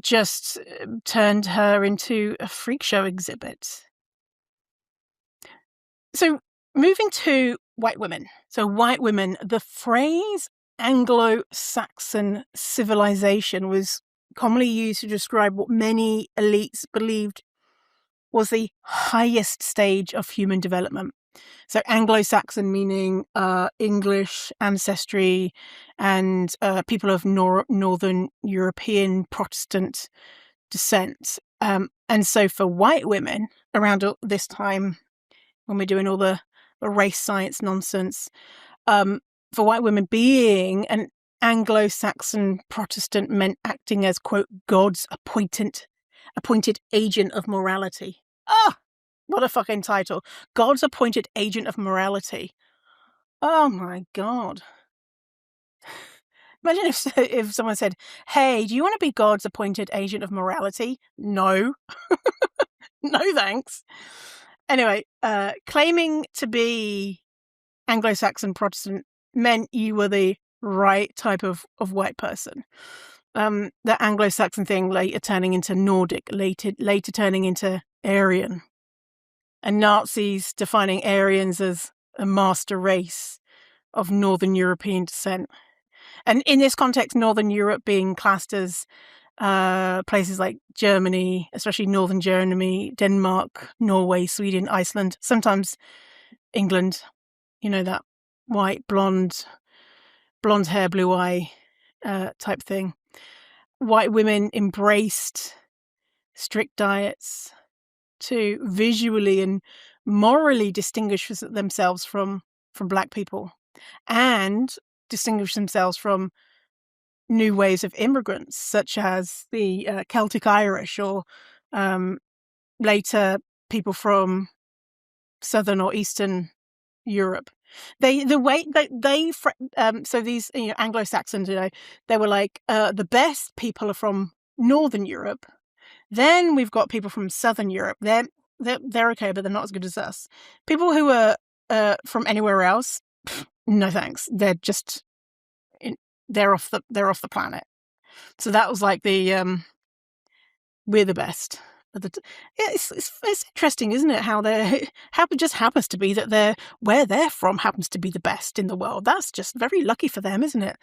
just turned her into a freak show exhibit. So moving to white women. So white women, the phrase Anglo-Saxon civilization was commonly used to describe what many elites believed was the highest stage of human development. So Anglo-Saxon meaning English ancestry and people of Northern European Protestant descent. And so for white women around this time, when we're doing all the race science nonsense, for white women, being an Anglo-Saxon Protestant meant acting as, quote, God's appointed agent of morality. Ah! What a fucking title. God's appointed agent of morality. Oh my God. Imagine if someone said, hey, do you want to be God's appointed agent of morality? No. No thanks. Anyway, claiming to be Anglo-Saxon Protestant meant you were the right type of white person. The Anglo-Saxon thing later turning into Nordic, later turning into Aryan. And Nazis defining Aryans as a master race of Northern European descent. And in this context, Northern Europe being classed as places like Germany, especially Northern Germany, Denmark, Norway, Sweden, Iceland, sometimes England, that white, blonde hair, blue eye type thing. White women embraced strict diets to visually and morally distinguish themselves from Black people and distinguish themselves from new waves of immigrants, such as the Celtic Irish or later people from Southern or Eastern Europe. So these Anglo-Saxons, they were like the best people are from Northern Europe. Then we've got people from Southern Europe. They're okay, but they're not as good as us. People who are from anywhere else, no thanks. They're just they're off the planet. So that was like the we're the best. It's interesting, isn't it? How it just happens to be that where they're from happens to be the best in the world. That's just very lucky for them, isn't it?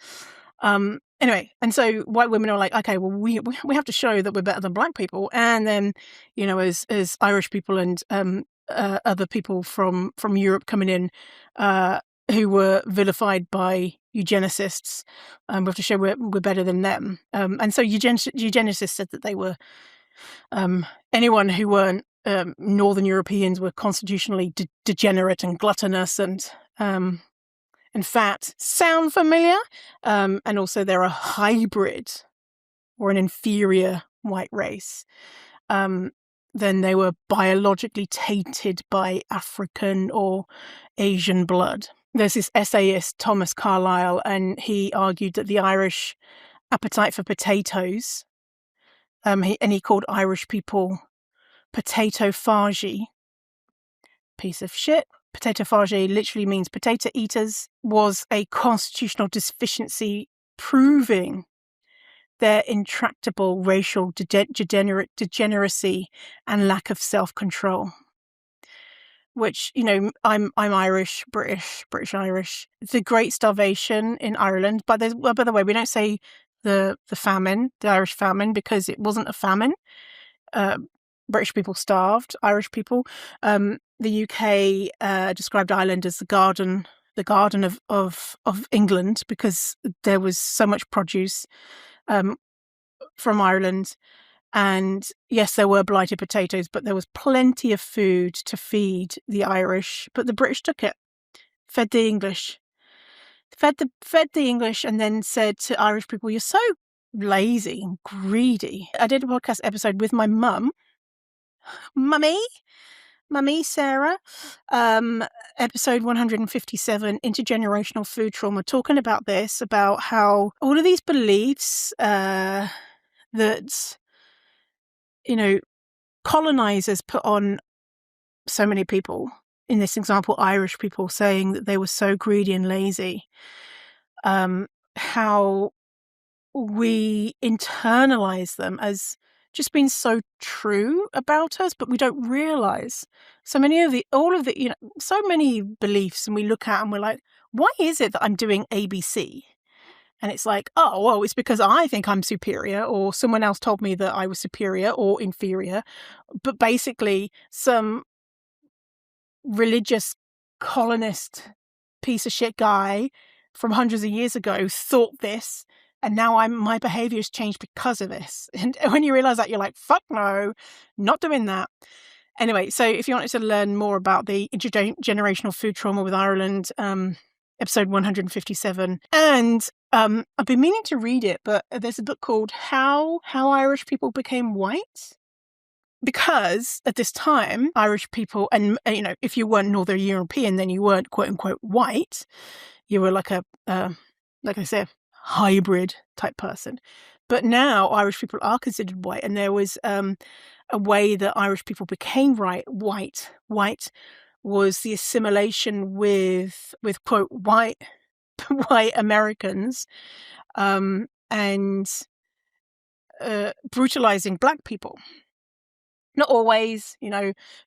Anyway, and so white women are like, okay, well, we have to show that we're better than Black people, and then as Irish people and other people from Europe coming in who were vilified by eugenicists, we have to show we're better than them. And so eugenicists said that they were anyone who weren't Northern Europeans were constitutionally degenerate and gluttonous and fat. Sound familiar? And also they're a hybrid or an inferior white race. Then they were biologically tainted by African or Asian blood. There's this essayist, Thomas Carlyle, and he argued that the Irish appetite for potatoes, he called Irish people potatophagy. Piece of shit. Potatophagy literally means potato eaters, was a constitutional deficiency, proving their intractable racial degeneracy and lack of self-control. Which, I'm Irish, British Irish. The Great Starvation in Ireland. By the way, we don't say the famine, the Irish famine, because it wasn't a famine. British people starved. Irish people. The UK described Ireland as the garden of England, because there was so much produce from Ireland. And yes, there were blighted potatoes, but there was plenty of food to feed the Irish. But the British took it, fed the English, fed the English, and then said to Irish people, "You're so lazy and greedy." I did a podcast episode with my mum, Mummy Sarah, episode 157, Intergenerational Food Trauma, talking about this, about how all of these beliefs that colonizers put on so many people, in this example, Irish people, saying that they were so greedy and lazy, how we internalize them as just being so true about us, but we don't realize so many beliefs, and we look at and we're like, why is it that I'm doing ABC? And it's like, oh, well, it's because I think I'm superior, or someone else told me that I was superior or inferior. But basically, some religious colonist piece of shit guy from hundreds of years ago thought this, and now my behavior has changed because of this. And when you realize that, you're like, fuck no, not doing that. Anyway, so if you wanted to learn more about the intergenerational food trauma with Ireland, episode 157. And I've been meaning to read it, but there's a book called How Irish People Became White. Because at this time, Irish people, and if you weren't Northern European, then you weren't quote unquote white. You were like like I say, hybrid type person. But now Irish people are considered white, and there was a way that Irish people became white. White was the assimilation with quote white Americans, and brutalizing black people. Not always,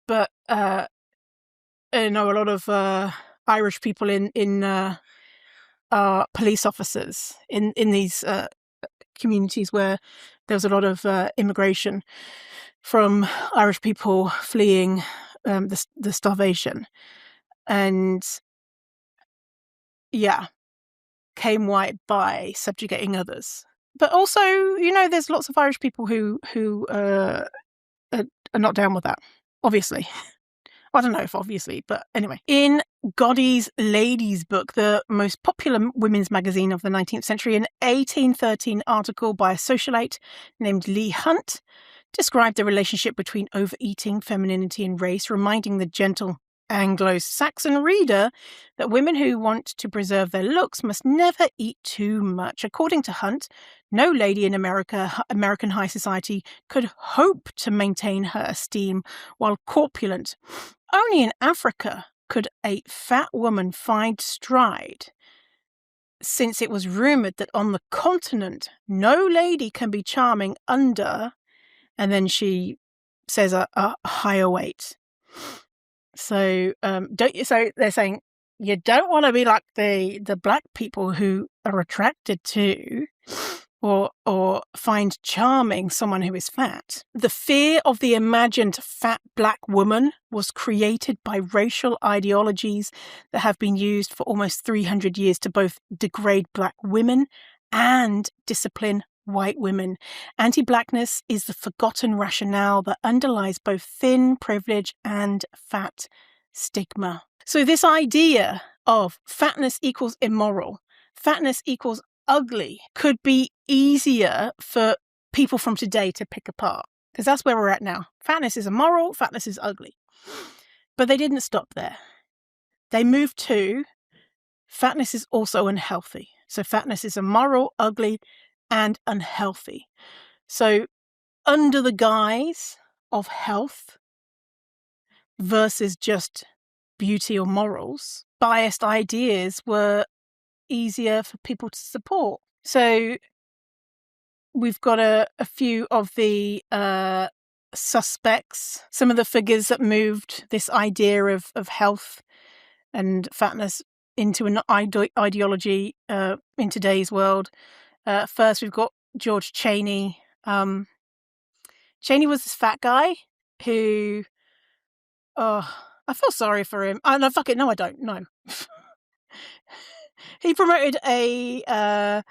but I know a lot of Irish people in police officers in these communities where there was a lot of immigration from Irish people fleeing the starvation, and came white by subjugating others. But also, there's lots of Irish people who are not down with that, obviously. I don't know if obviously, but anyway. In Godey's Ladies book, the most popular women's magazine of the 19th century, an 1813 article by a socialite named Leigh Hunt described the relationship between overeating, femininity, and race, reminding the gentle Anglo-Saxon reader that women who want to preserve their looks must never eat too much. According to Hunt, no lady in American high society could hope to maintain her esteem while corpulent. Only in Africa could a fat woman find stride, since it was rumoured that on the continent no lady can be charming under, and then she says a higher weight. So they're saying you don't want to be like the black people who are attracted to or find charming someone who is fat. The fear of the imagined fat black woman was created by racial ideologies that have been used for almost 300 years to both degrade black women and discipline white women. Anti-Blackness is the forgotten rationale that underlies both thin privilege and fat stigma. So this idea of fatness equals immoral, fatness equals ugly, could be easier for people from today to pick apart, because that's where we're at now. Fatness is immoral, fatness is ugly. But they didn't stop there. They moved to fatness is also unhealthy. So fatness is immoral, ugly, and unhealthy. So under the guise of health versus just beauty or morals, biased ideas were easier for people to support. So we've got a few of the suspects, some of the figures that moved this idea of health and fatness into an ideology in today's world. First, we've got George Cheney. Cheney was this fat guy who, I feel sorry for him. No, fuck it. No, I don't. No. He promoted a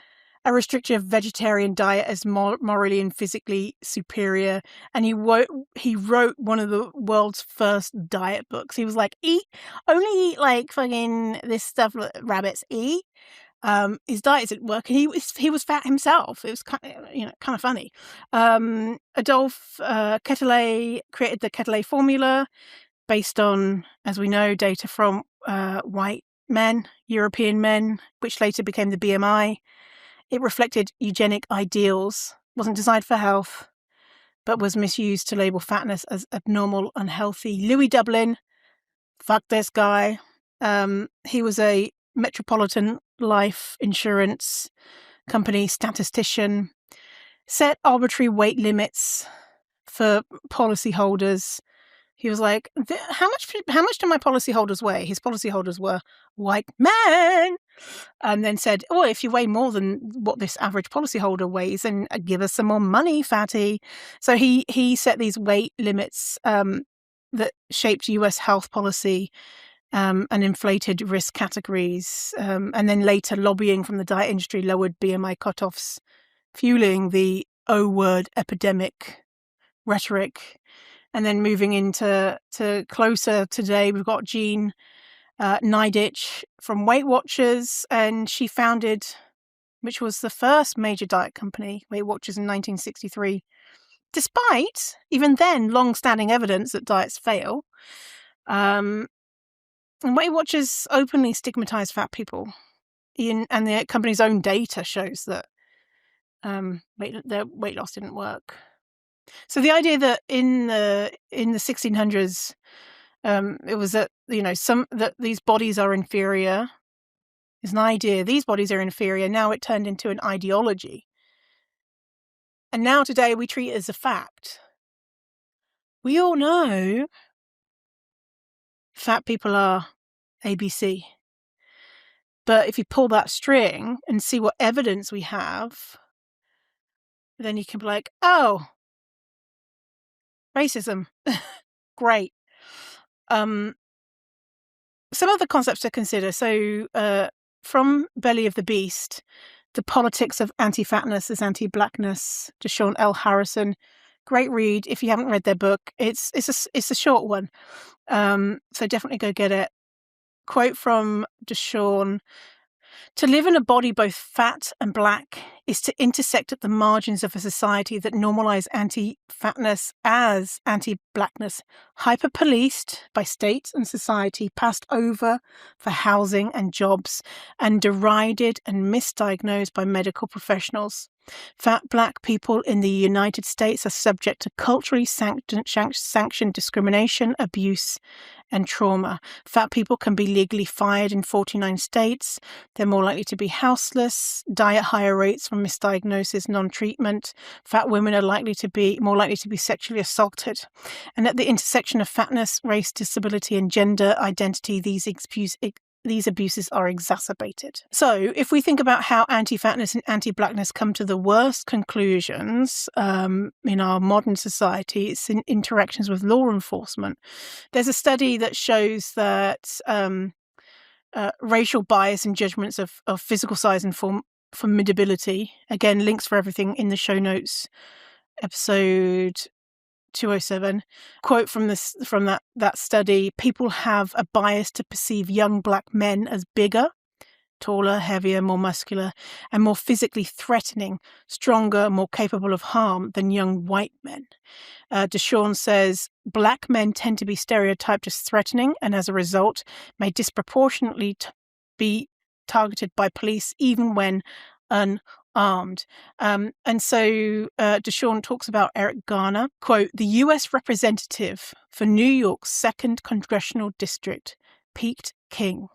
restrictive vegetarian diet as morally and physically superior, and he wrote one of the world's first diet books. He was like, only eat like fucking this stuff rabbits eat. His diet didn't work, and he was fat himself. It was kind of funny. Adolphe Quetelet created the Quetelet formula based on, as we know, data from white men, European men, which later became the BMI. It reflected eugenic ideals, wasn't designed for health, but was misused to label fatness as abnormal, unhealthy. Louis Dublin, fuck this guy. He was a Metropolitan Life Insurance Company statistician, set arbitrary weight limits for policyholders. He was like, how much do my policyholders weigh? His policyholders were white men. And then said, if you weigh more than what this average policyholder weighs, then give us some more money, fatty. So he set these weight limits that shaped US health policy and inflated risk categories. And then later lobbying from the diet industry lowered BMI cutoffs, fueling the O-word epidemic rhetoric. And then moving into closer today, we've got Jean Niditch from Weight Watchers, and she founded, which was the first major diet company, Weight Watchers, in 1963. Despite, even then, long-standing evidence that diets fail. And Weight Watchers openly stigmatise fat people. And the company's own data shows that their weight loss didn't work. So the idea that in the 1600s, it was that that these bodies are inferior is an idea. These bodies are inferior. Now it turned into an ideology, and now today we treat it as a fact. We all know fat people are ABC, but if you pull that string and see what evidence we have, then you can be like, oh, racism. Great. Some other concepts to consider. So from Belly of the Beast, The Politics of Anti-Fatness is Anti-Blackness, Deshaun L. Harrison. Great read. If you haven't read their book, it's a short one. So definitely go get it. Quote from Deshaun: "To live in a body both fat and black is to intersect at the margins of a society that normalize anti-fatness as anti-blackness, hyper-policed by state and society, passed over for housing and jobs, and derided and misdiagnosed by medical professionals. Fat black people in the United States are subject to culturally sanctioned discrimination, abuse, and trauma. Fat people can be legally fired in 49 states. They're more likely to be houseless, die at higher rates from misdiagnosis, non-treatment. Fat women are more likely to be sexually assaulted. And at the intersection of fatness, race, disability, and gender identity, these abuses are exacerbated." So if we think about how anti-fatness and anti-blackness come to the worst conclusions in our modern society, it's in interactions with law enforcement. There's a study that shows that racial bias and judgments of physical size and formidability, again, links for everything in the show notes, episode 207. Quote from that study: "People have a bias to perceive young black men as bigger, taller, heavier, more muscular, and more physically threatening, stronger, more capable of harm than young white men." Deshaun says, "Black men tend to be stereotyped as threatening, and as a result may disproportionately be targeted by police even when unarmed." And so Deshaun talks about Eric Garner. Quote: "The U.S. representative for New York's 2nd Congressional District, Pete King,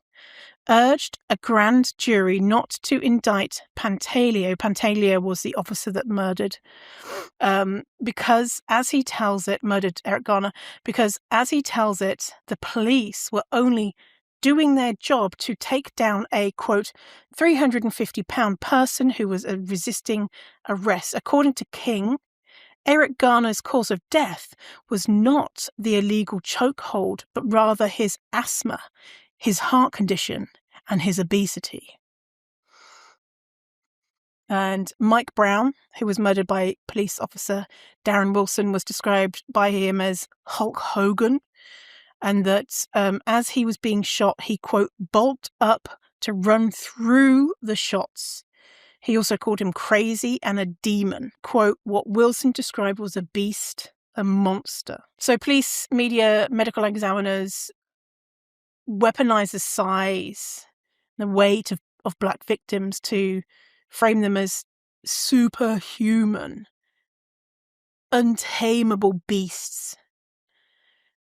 urged a grand jury not to indict Pantaleo." Pantaleo was the officer that murdered murdered Eric Garner, because, as he tells it, the police were only doing their job to take down a, quote, 350-pound person who was resisting arrest. According to King, Eric Garner's cause of death was not the illegal chokehold, but rather his asthma, his heart condition, and his obesity. And Mike Brown, who was murdered by police officer Darren Wilson, was described by him as Hulk Hogan, and that as he was being shot, he, quote, "bulked up to run through the shots." He also called him crazy and a demon. Quote, "What Wilson described was a beast, a monster." So police, media, medical examiners weaponize the size, the weight of black victims to frame them as superhuman, untamable beasts.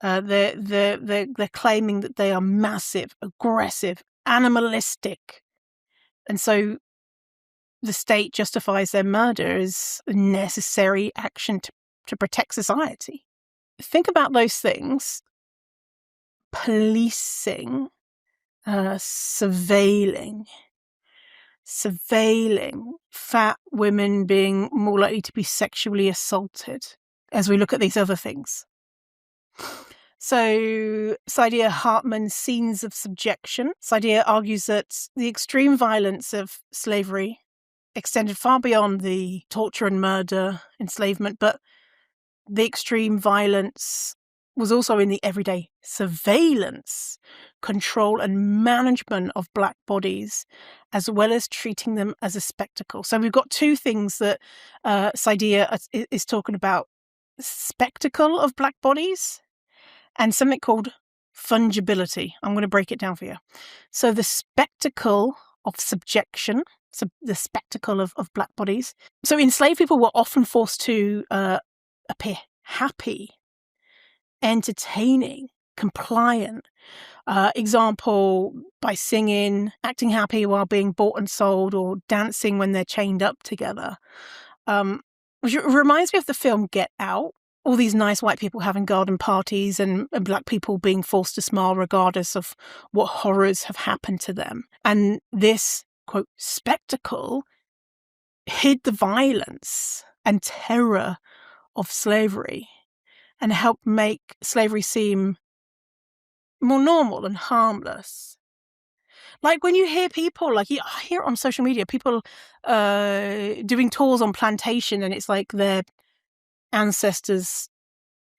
They're claiming that they are massive, aggressive, animalistic, and so the state justifies their murder as a necessary action to protect society. Think about those things: policing, surveilling fat women being more likely to be sexually assaulted, as we look at these other things. So Saidiya Hartman's Scenes of Subjection. Saidiya argues that the extreme violence of slavery extended far beyond the torture and murder, enslavement, but the extreme violence was also in the everyday surveillance, control and management of Black bodies, as well as treating them as a spectacle. So we've got two things that Saidiya is talking about: spectacle of Black bodies and something called fungibility. I'm going to break it down for you. So the spectacle of subjection, so the spectacle of Black bodies. So enslaved people were often forced to appear happy, entertaining, compliant. Example, by singing, acting happy while being bought and sold, or dancing when they're chained up together. Which reminds me of the film Get Out. All these nice white people having garden parties and Black people being forced to smile regardless of what horrors have happened to them. And this, quote, spectacle hid the violence and terror of slavery and helped make slavery seem more normal and harmless. Like when you hear people, like I hear it on social media, people doing tours on plantation, and it's like their ancestors'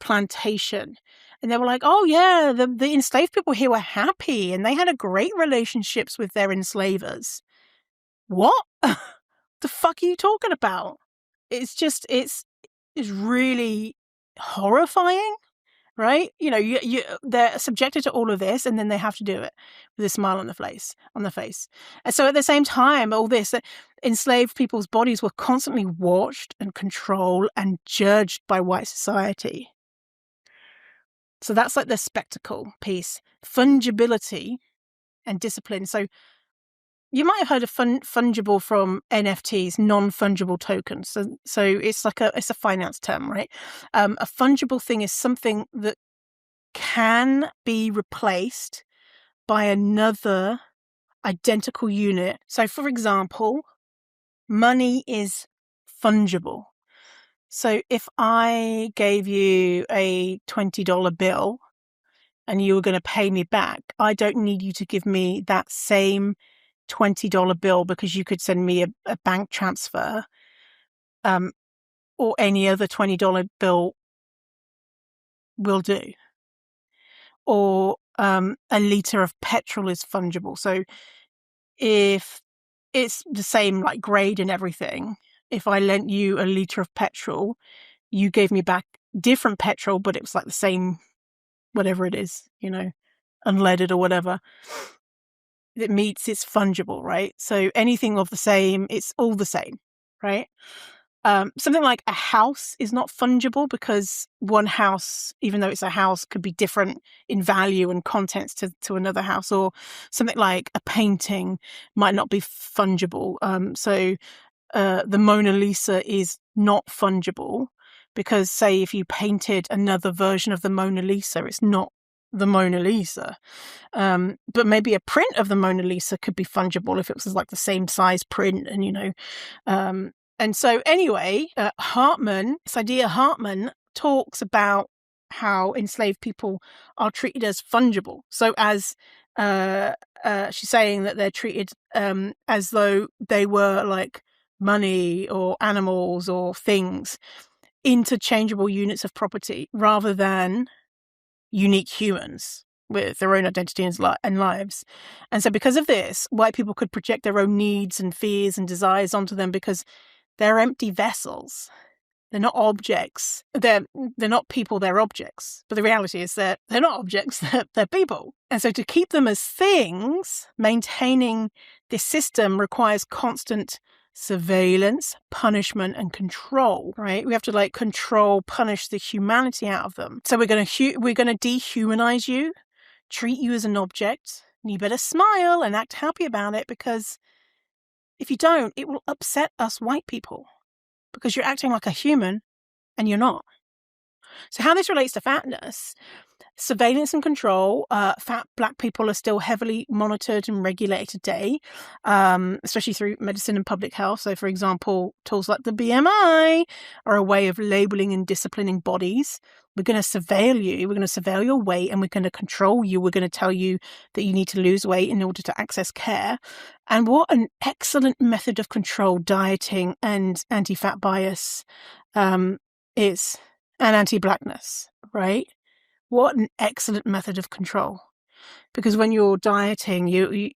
plantation, and they were like, oh yeah, the enslaved people here were happy and they had a great relationships with their enslavers. What? The fuck are you talking about? It's really horrifying, right? You know, they're subjected to all of this, and then they have to do it with a smile on the face. And so at the same time, all this, enslaved people's bodies were constantly watched and controlled and judged by white society. So that's like the spectacle piece. Fungibility and discipline. So you might have heard of fungible from NFTs, non-fungible tokens. So it's like it's a finance term, right? A fungible thing is something that can be replaced by another identical unit. So for example, money is fungible. So if I gave you a $20 bill and you were going to pay me back, I don't need you to give me that same $20 bill, because you could send me a bank transfer, or any other $20 bill will do. Or a litre of petrol is fungible. So if it's the same like grade and everything, if I lent you a litre of petrol, you gave me back different petrol, but it was like the same, whatever it is, you know, unleaded or whatever. It's fungible, right? So anything of the same, it's all the same, right? Something like a house is not fungible, because one house, even though it's a house, could be different in value and contents to another house. Or something like a painting might not be fungible. So the Mona Lisa is not fungible, because say if you painted another version of the Mona Lisa, it's not the Mona Lisa. But maybe a print of the Mona Lisa could be fungible if it was like the same size print, and, you know, and so anyway, Saidiya Hartman talks about how enslaved people are treated as fungible. So as she's saying that they're treated as though they were like money or animals or things, interchangeable units of property, rather than unique humans with their own identity and lives. And so because of this, white people could project their own needs and fears and desires onto them, because they're empty vessels. They're not objects. They're not people, they're objects. But the reality is that they're not objects, they're people. And so to keep them as things, maintaining this system requires constant surveillance, punishment, and control, right? We have to like control, punish the humanity out of them. So we're going to dehumanize you, treat you as an object, and you better smile and act happy about it, because if you don't, it will upset us white people, because you're acting like a human and you're not. So how this relates to fatness, Surveillance and control. Fat Black people are still heavily monitored and regulated today, especially through medicine and public health. So, for example, tools like the BMI are a way of labeling and disciplining bodies. We're going to surveil you. We're going to surveil your weight, and we're going to control you. We're going to tell you that you need to lose weight in order to access care. And what an excellent method of control dieting and anti-fat bias is, and anti-Blackness, right? What an excellent method of control. Because when you're dieting,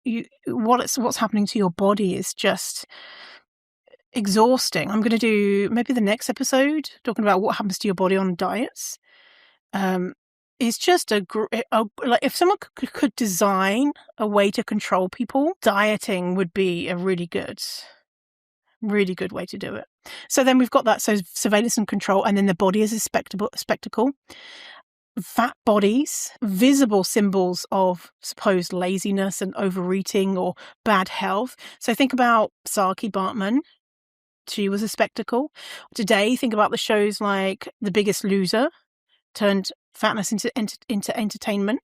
what's happening to your body is just exhausting. I'm going to do maybe the next episode talking about what happens to your body on diets. It's just like if someone could design a way to control people, dieting would be a really good way to do it. So then we've got that. So surveillance and control, and then the body is a spectacle. Fat bodies, visible symbols of supposed laziness and overeating or bad health. So think about Saki Bartman. She was a spectacle. Today, think about the shows like The Biggest Loser turned fatness into entertainment,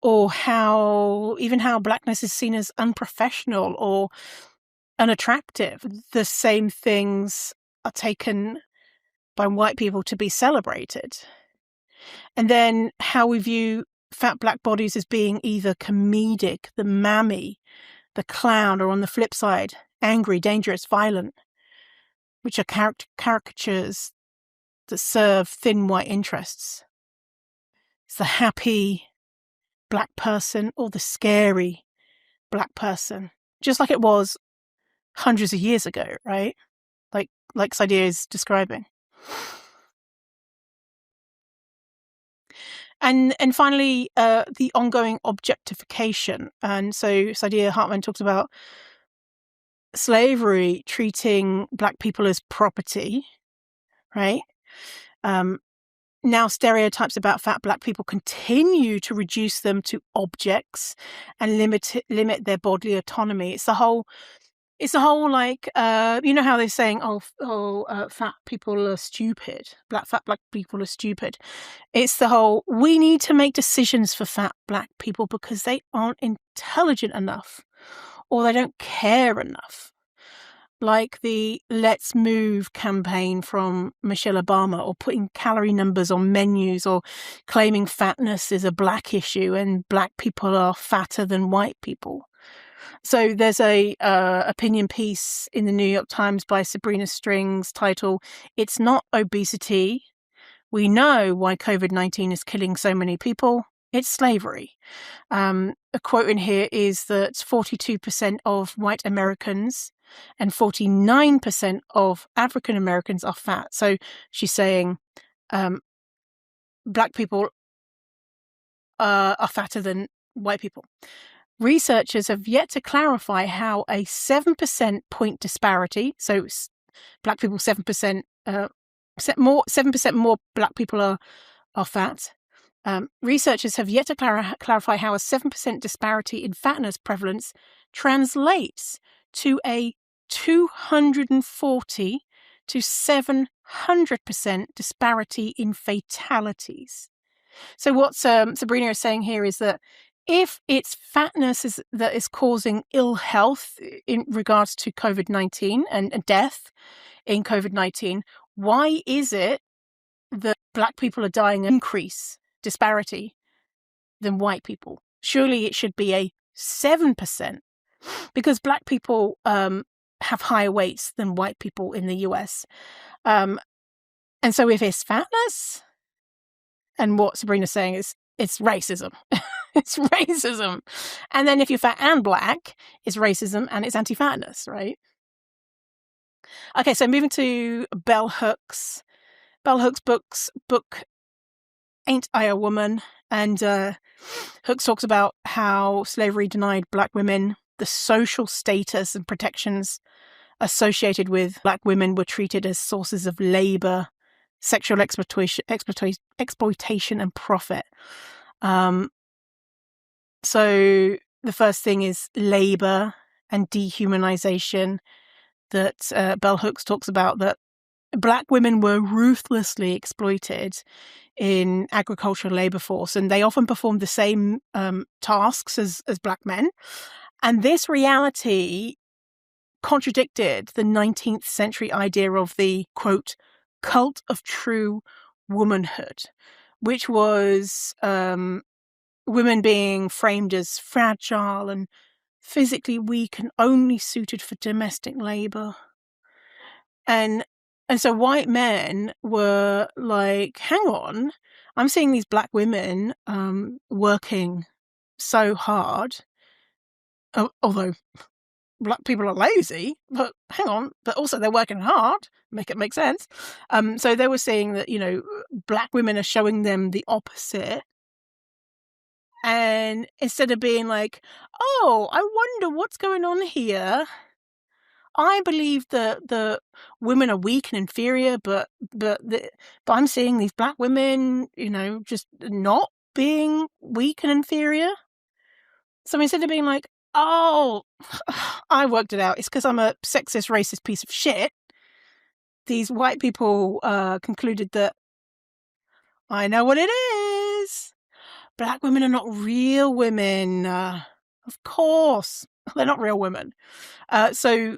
or how Blackness is seen as unprofessional or unattractive. The same things are taken by white people to be celebrated. And then how we view fat Black bodies as being either comedic, the mammy, the clown, or on the flip side, angry, dangerous, violent, which are caricatures that serve thin white interests. It's the happy Black person or the scary Black person, just like it was hundreds of years ago, right? Like Sadia is describing. And finally, the ongoing objectification. And so Sadia Hartman talks about slavery treating Black people as property, right? Now stereotypes about fat Black people continue to reduce them to objects and limit their bodily autonomy. It's the whole like, you know how they're saying, fat people are stupid. Fat Black people are stupid. It's the whole, we need to make decisions for fat Black people because they aren't intelligent enough or they don't care enough. Like the Let's Move campaign from Michelle Obama, or putting calorie numbers on menus, or claiming fatness is a Black issue and Black people are fatter than white people. So there's a opinion piece in the New York Times by Sabrina Strings titled, "It's Not Obesity. We know why COVID-19 is killing so many people. It's slavery." A quote in here is that 42% of white Americans and 49% of African Americans are fat. So she's saying Black people are fatter than white people. Researchers have yet to clarify how a 7% point disparity, so Black people 7% more Black people are fat. Researchers have yet to clarify how a 7% disparity in fatness prevalence translates to a 240 to 700% disparity in fatalities. So what Sabrina is saying here is that if it's fatness that is causing ill health in regards to COVID-19 and death in COVID-19, why is it that Black people are dying increase disparity than white people? Surely it should be a 7%, because Black people have higher weights than white people in the US. And so if it's fatness, and what Sabrina's saying is it's racism. It's racism. And then if you're fat and Black, it's racism and it's anti-fatness, right? Okay, so moving to Bell Hooks. Bell Hooks' book Ain't I a Woman? And Hooks talks about how slavery denied Black women the social status and protections associated with Black women were treated as sources of labor, sexual exploitation and profit. So the first thing is labor and dehumanization, that Bell Hooks talks about, that Black women were ruthlessly exploited in agricultural labor force, and they often performed the same tasks as black men. And this reality contradicted the 19th century idea of the, quote, cult of true womanhood, which was women being framed as fragile and physically weak and only suited for domestic labor. And so white men were like, hang on, I'm seeing these black women working so hard, although black people are lazy, but hang on, but also they're working hard, make it make sense. So they were saying that, black women are showing them the opposite. And instead of being like, oh, I wonder what's going on here, I believe that the women are weak and inferior, but I'm seeing these black women, just not being weak and inferior. So instead of being like, oh, I worked it out, it's because I'm a sexist, racist piece of shit, these white people concluded that I know what it is. Black women are not real women. Of course, they're not real women. So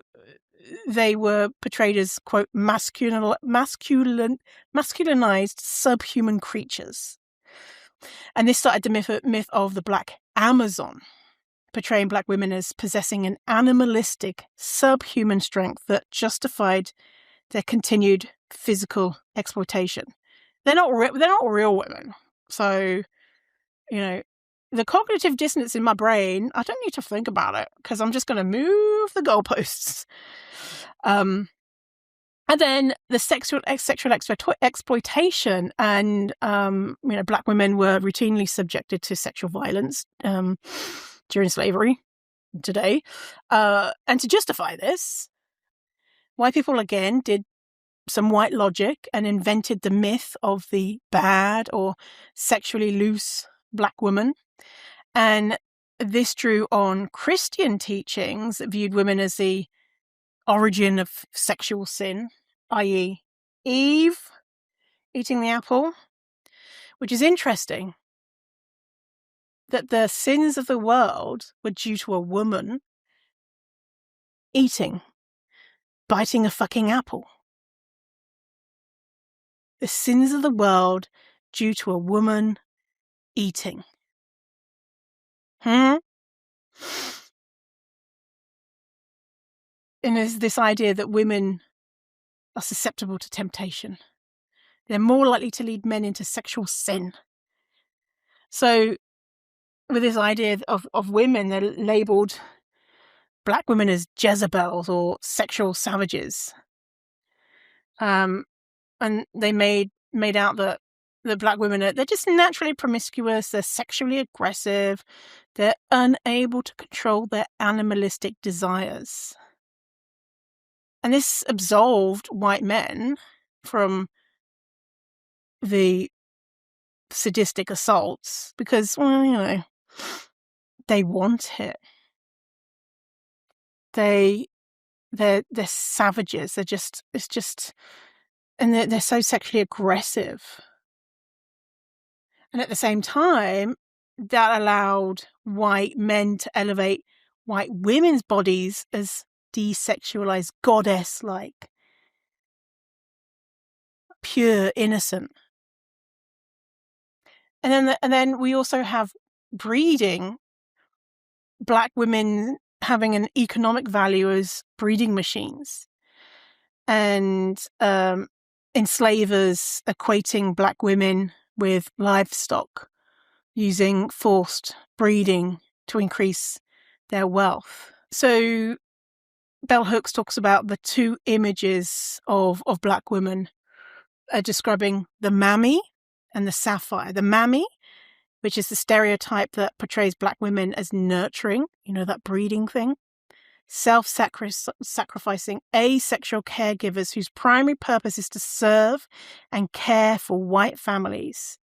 they were portrayed as, quote, masculinized subhuman creatures. And this started the myth of the Black Amazon, portraying black women as possessing an animalistic, subhuman strength that justified their continued physical exploitation. They're not real women. So, the cognitive dissonance in my brain, I don't need to think about it because I'm just going to move the goalposts. And then the sexual exploitation, and black women were routinely subjected to sexual violence during slavery today. And to justify this, white people again did some white logic and invented the myth of the bad or sexually loose black woman. And this drew on Christian teachings that viewed women as the origin of sexual sin, i.e. Eve eating the apple, which is interesting that the sins of the world were due to a woman biting a fucking apple. The sins of the world due to a woman eating. And there's this idea that women are susceptible to temptation. They're more likely to lead men into sexual sin. So with this idea of women, they're labelled black women as Jezebels or sexual savages. And they made out that the black women they're just naturally promiscuous, they're sexually aggressive, they're unable to control their animalistic desires. And this absolved white men from the sadistic assaults because, they want it. They're savages. And they're so sexually aggressive. And at the same time, that allowed white men to elevate white women's bodies as desexualized, goddess-like, pure, innocent. And then we also have breeding, black women having an economic value as breeding machines, and enslavers equating black women with livestock, using forced breeding to increase their wealth. So Bell Hooks talks about the two images of black women, describing the mammy and the sapphire. The mammy, which is the stereotype that portrays black women as nurturing, that breeding thing. Self-sacrificing asexual caregivers whose primary purpose is to serve and care for white families.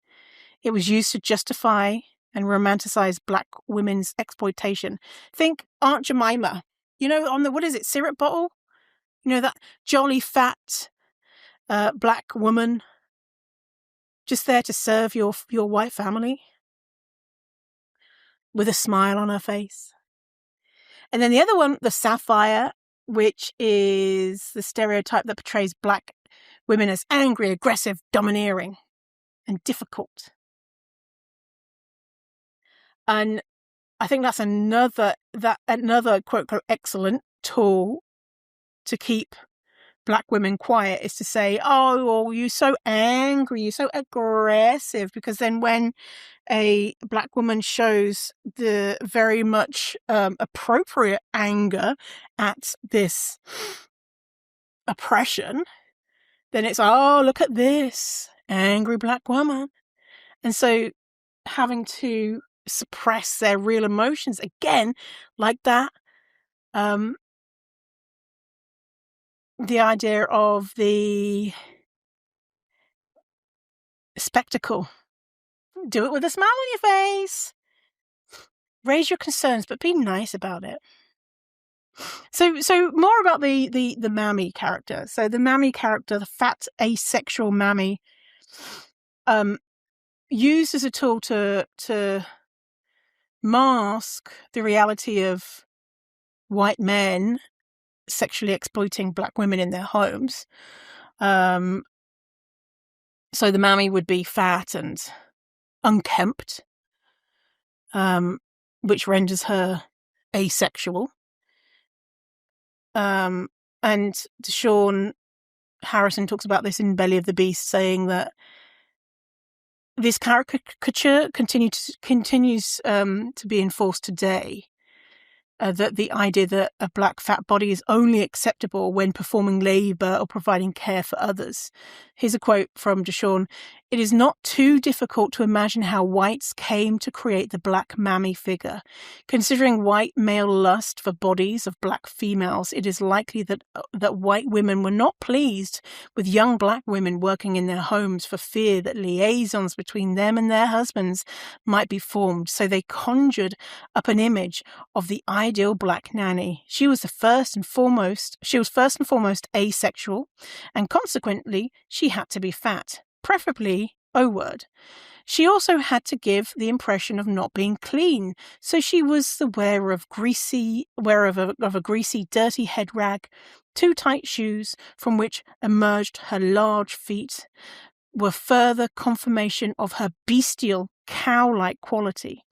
It was used to justify and romanticize black women's exploitation. Think Aunt Jemima, on the, what is it, syrup bottle? That jolly fat black woman, just there to serve your white family with a smile on her face. And then the other one, the sapphire, which is the stereotype that portrays black women as angry, aggressive, domineering, and difficult. And I think that's another quote unquote excellent tool to keep black women quiet, is to say, oh, well, you're so angry, you're so aggressive, because then when a black woman shows the very much appropriate anger at this oppression, then it's, oh, look at this angry black woman. And so having to suppress their real emotions again, like that, the idea of the spectacle. Do it with a smile on your face. Raise your concerns, but be nice about it. So more about the mammy character. So the mammy character, the fat asexual mammy, used as a tool to mask the reality of white men sexually exploiting black women in their homes. So the mammy would be fat and unkempt, which renders her asexual. And Deshaun Harrison talks about this in Belly of the Beast, saying that this caricature continues to be enforced today. That the idea that a black fat body is only acceptable when performing labour or providing care for others. Here's a quote from Deshaun. "It is not too difficult to imagine how whites came to create the black mammy figure. Considering white male lust for bodies of black females, it is likely that white women were not pleased with young black women working in their homes for fear that liaisons between them and their husbands might be formed. So they conjured up an image of the ideal black nanny. She was first and foremost asexual, and consequently she had to be fat, preferably O-word. She also had to give the impression of not being clean, so she was the wearer of a greasy, dirty head rag. Two tight shoes from which emerged her large feet were further confirmation of her bestial, cow-like quality.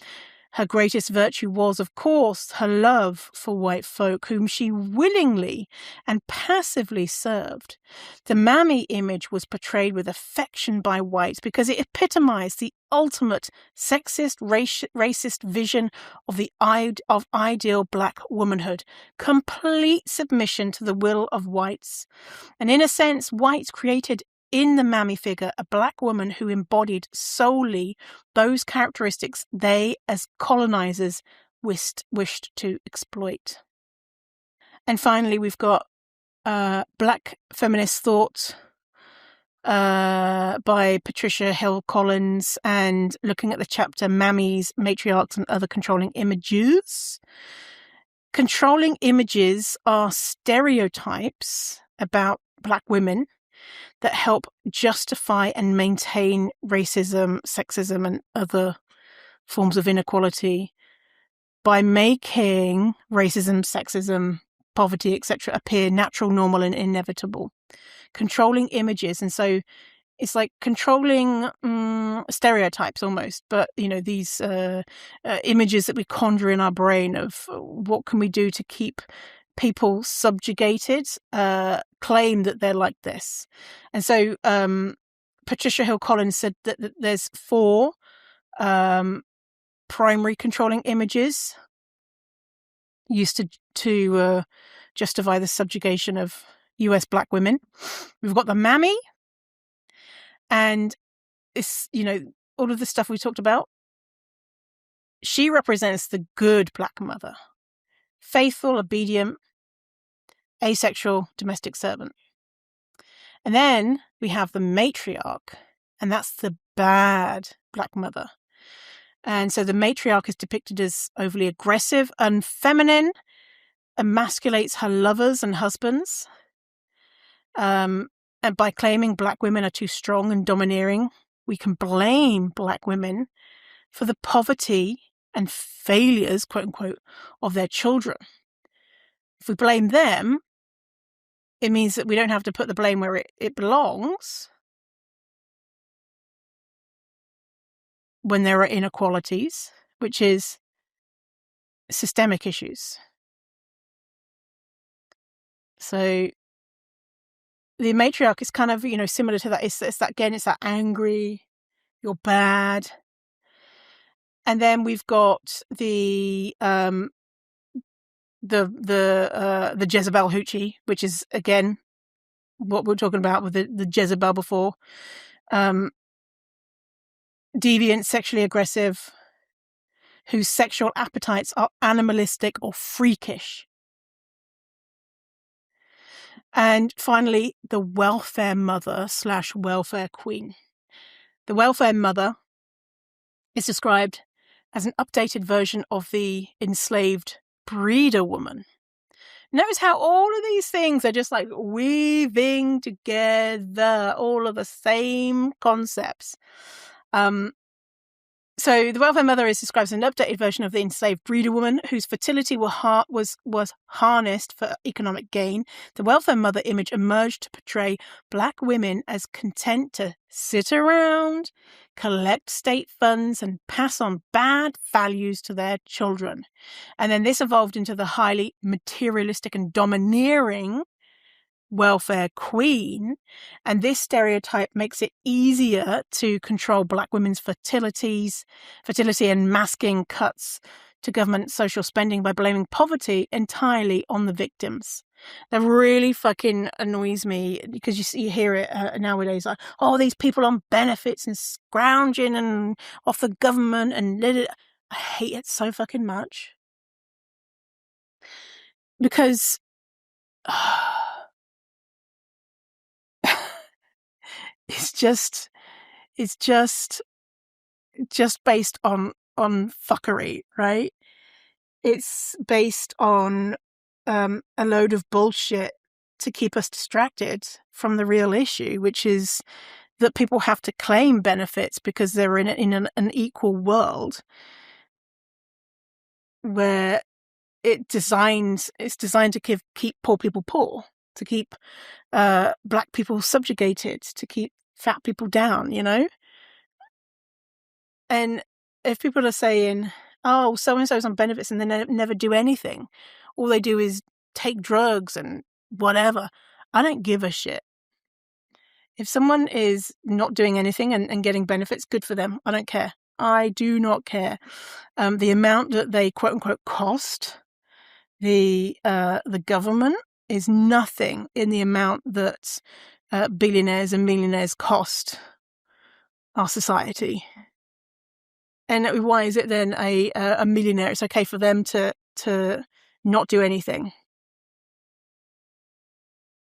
Her greatest virtue was, of course, her love for white folk, whom she willingly and passively served. The mammy image was portrayed with affection by whites because it epitomized the ultimate sexist, racist vision of ideal black womanhood, complete submission to the will of whites. And in a sense, whites created in the mammy figure a black woman who embodied solely those characteristics they, as colonizers, wished to exploit. And finally, we've got Black Feminist Thought by Patricia Hill Collins, and looking at the chapter Mammies, Matriarchs and Other Controlling Images. Controlling images are stereotypes about black women that help justify and maintain racism, sexism, and other forms of inequality by making racism, sexism, poverty, etc. appear natural, normal, and inevitable. Controlling images. And so it's like controlling stereotypes almost, but, these images that we conjure in our brain of what can we do to keep people subjugated, claim that they're like this. And so Patricia Hill Collins said that there's 4 primary controlling images used to justify the subjugation of US black women. We've got the mammy, and it's, all of the stuff we talked about. She represents the good black mother, faithful, obedient, asexual domestic servant. And then we have the matriarch, and that's the bad black mother. And so the matriarch is depicted as overly aggressive, unfeminine, emasculates her lovers and husbands, and by claiming black women are too strong and domineering, we can blame Black women for the poverty and failures, quote unquote, of their children. If we blame them, it means that we don't have to put the blame where it belongs when there are inequalities, which is systemic issues. So the matriarch is kind of, similar to that. It's that, again, it's that angry, you're bad. And then we've got the Jezebel hoochie, which is, again, what we were talking about with the Jezebel before. Deviant, sexually aggressive, whose sexual appetites are animalistic or freakish. And finally, the welfare mother / welfare queen. The welfare mother is described as an updated version of the enslaved breeder woman. Notice how all of these things are just like weaving together, all of the same concepts. So the welfare mother is described as an updated version of the enslaved breeder woman whose fertility was harnessed for economic gain. The welfare mother image emerged to portray Black women as content to sit around, collect state funds, and pass on bad values to their children. And then this evolved into the highly materialistic and domineering welfare queen, and this stereotype makes it easier to control Black women's fertility and masking cuts to government social spending by blaming poverty entirely on the victims. That really fucking annoys me, because you hear it nowadays, like, oh, these people on benefits and scrounging and off the government, and I hate it so fucking much, because it's just based on fuckery, right? It's based on a load of bullshit to keep us distracted from the real issue, which is that people have to claim benefits because they're in an equal world where it's designed to keep poor people poor, to keep Black people subjugated, to keep fat people down, And if people are saying, oh, so-and-so's on benefits and they never do anything, all they do is take drugs and whatever, I don't give a shit. If someone is not doing anything and getting benefits, good for them. I don't care. I do not care. The amount that they quote unquote cost the government is nothing in the amount that billionaires and millionaires cost our society. And why is it then a millionaire? It's okay for them to not do anything,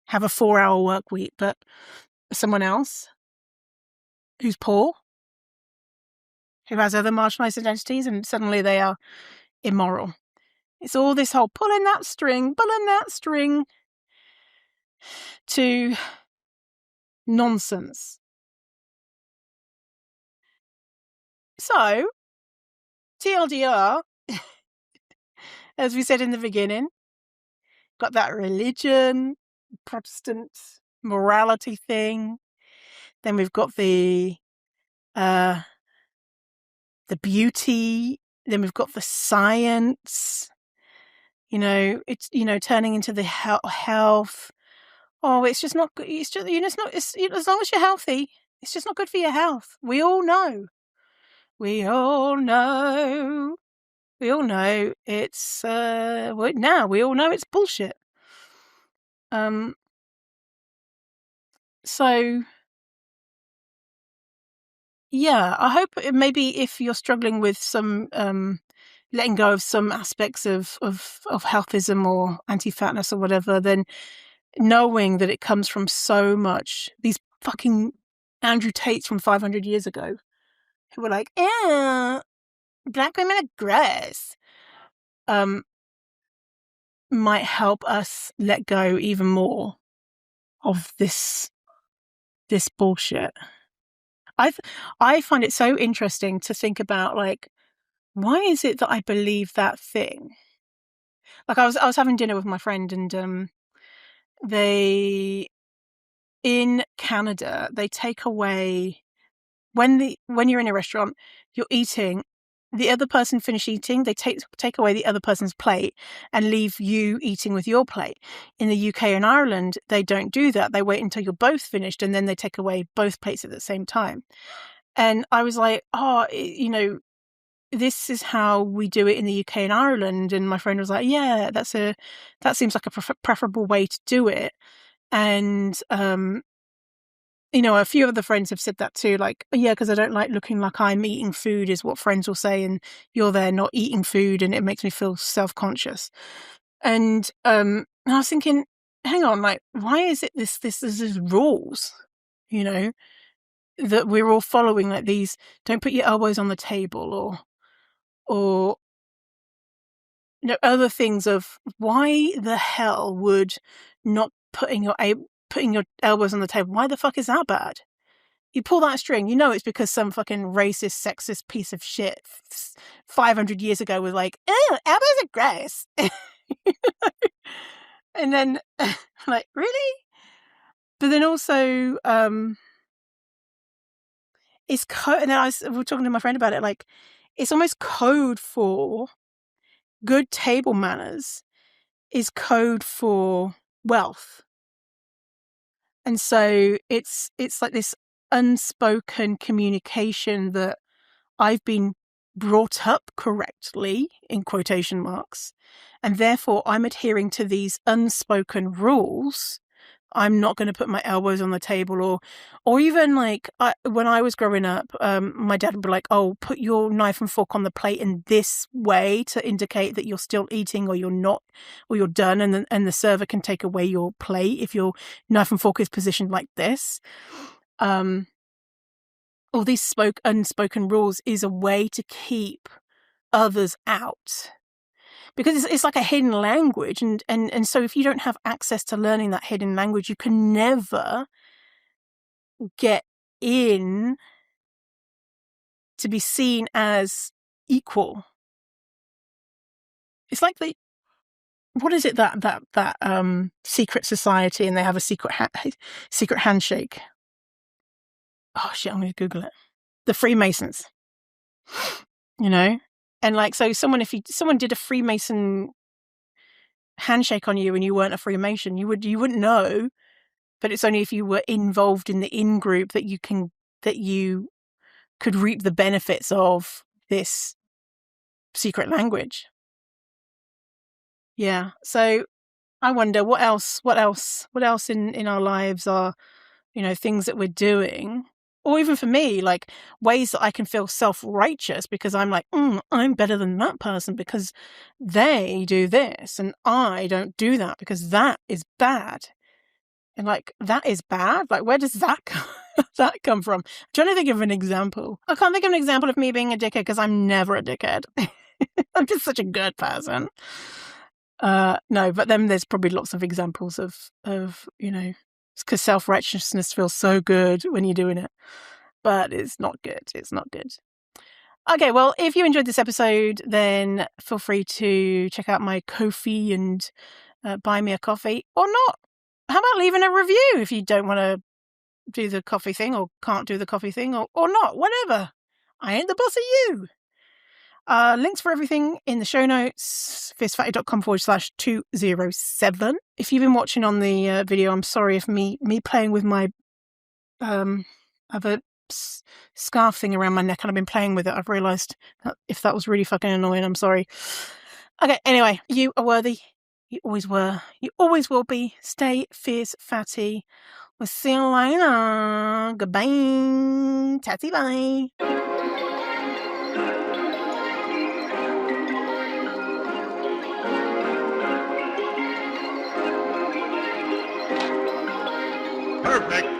have a 4-hour work week, but someone else who's poor, who has other marginalized identities, and suddenly they are immoral. It's all this whole pulling that string to nonsense. So, TLDR, as we said in the beginning, got that religion, Protestant morality thing. Then we've got the beauty. Then we've got the science. It's turning into the health. Oh, it's just not good. It's just it's not. It's as long as you're healthy, it's just not good for your health. We all know. We all know it's now we all know it's bullshit. So yeah, I hope maybe if you're struggling with some letting go of some aspects of healthism or anti-fatness or whatever, then knowing that it comes from so much, these fucking Andrew Tates from 500 years ago who were like, Black women are gross, might help us let go even more of this bullshit. I find it so interesting to think about, like, why is it that I believe that thing? Like, I was having dinner with my friend, and they in Canada, they take away when you're in a restaurant, you're eating, the other person finish eating, they take away the other person's plate and leave you eating with your plate. In the UK and Ireland, they don't do that. They wait until you're both finished and then they take away both plates at the same time. And I was like, oh, this is how we do it in the UK and Ireland. And my friend was like, yeah, that seems like a preferable way to do it. And a few of the friends have said that too, like, yeah, because I don't like looking like I'm eating food, is what friends will say, and you're there not eating food, and it makes me feel self-conscious. And I was thinking, hang on, like, why is it this is rules, that we're all following, like these, don't put your elbows on the table, or other things of why the hell would not putting your elbows on the table, why the fuck is that bad? You pull that string, it's because some fucking racist, sexist piece of shit 500 years ago was like, oh, elbows are gross. And then, like, really? But then also, it's code. And then we were talking to my friend about it, like, it's almost code for good table manners is code for wealth. And so it's like this unspoken communication that I've been brought up correctly, in quotation marks, and therefore I'm adhering to these unspoken rules. I'm not going to put my elbows on the table, or even like when I was growing up, my dad would be like, oh, put your knife and fork on the plate in this way to indicate that you're still eating or you're not, or you're done, and the server can take away your plate if your knife and fork is positioned like this. All these unspoken rules is a way to keep others out, because it's like a hidden language, and so if you don't have access to learning that hidden language, you can never get in to be seen as equal. It's like what is it, that secret society, and they have a secret handshake. Oh shit, I'm going to Google it. The Freemasons. And like, so if someone did a Freemason handshake on you and you weren't a Freemason, you wouldn't know. But it's only if you were involved in the in-group that you could reap the benefits of this secret language. Yeah. So I wonder what else in our lives are, things that we're doing, or even for me, like ways that I can feel self-righteous because I'm like, I'm better than that person because they do this and I don't do that because that is bad. And like, that is bad? Like, where does that come from? I'm trying to think of an example. I can't think of an example of me being a dickhead because I'm never a dickhead. I'm just such a good person. No, but then there's probably lots of examples of because self-righteousness feels so good when you're doing it. But it's not good. It's not good. Okay, well, if you enjoyed this episode, then feel free to check out my Ko-fi and buy me a coffee, or not. How about leaving a review if you don't want to do the coffee thing, or can't do the coffee thing, or not, whatever. I ain't the boss of you. Links for everything in the show notes, fiercefatty.com/207. If you've been watching on the video, I'm sorry if me playing with my I have a scarf thing around my neck and I've been playing with it. I've realised that if that was really fucking annoying, I'm sorry. Okay, anyway, you are worthy. You always were. You always will be. Stay fierce, fatty. We'll see you later. Goodbye. Tatty bye. Perfect.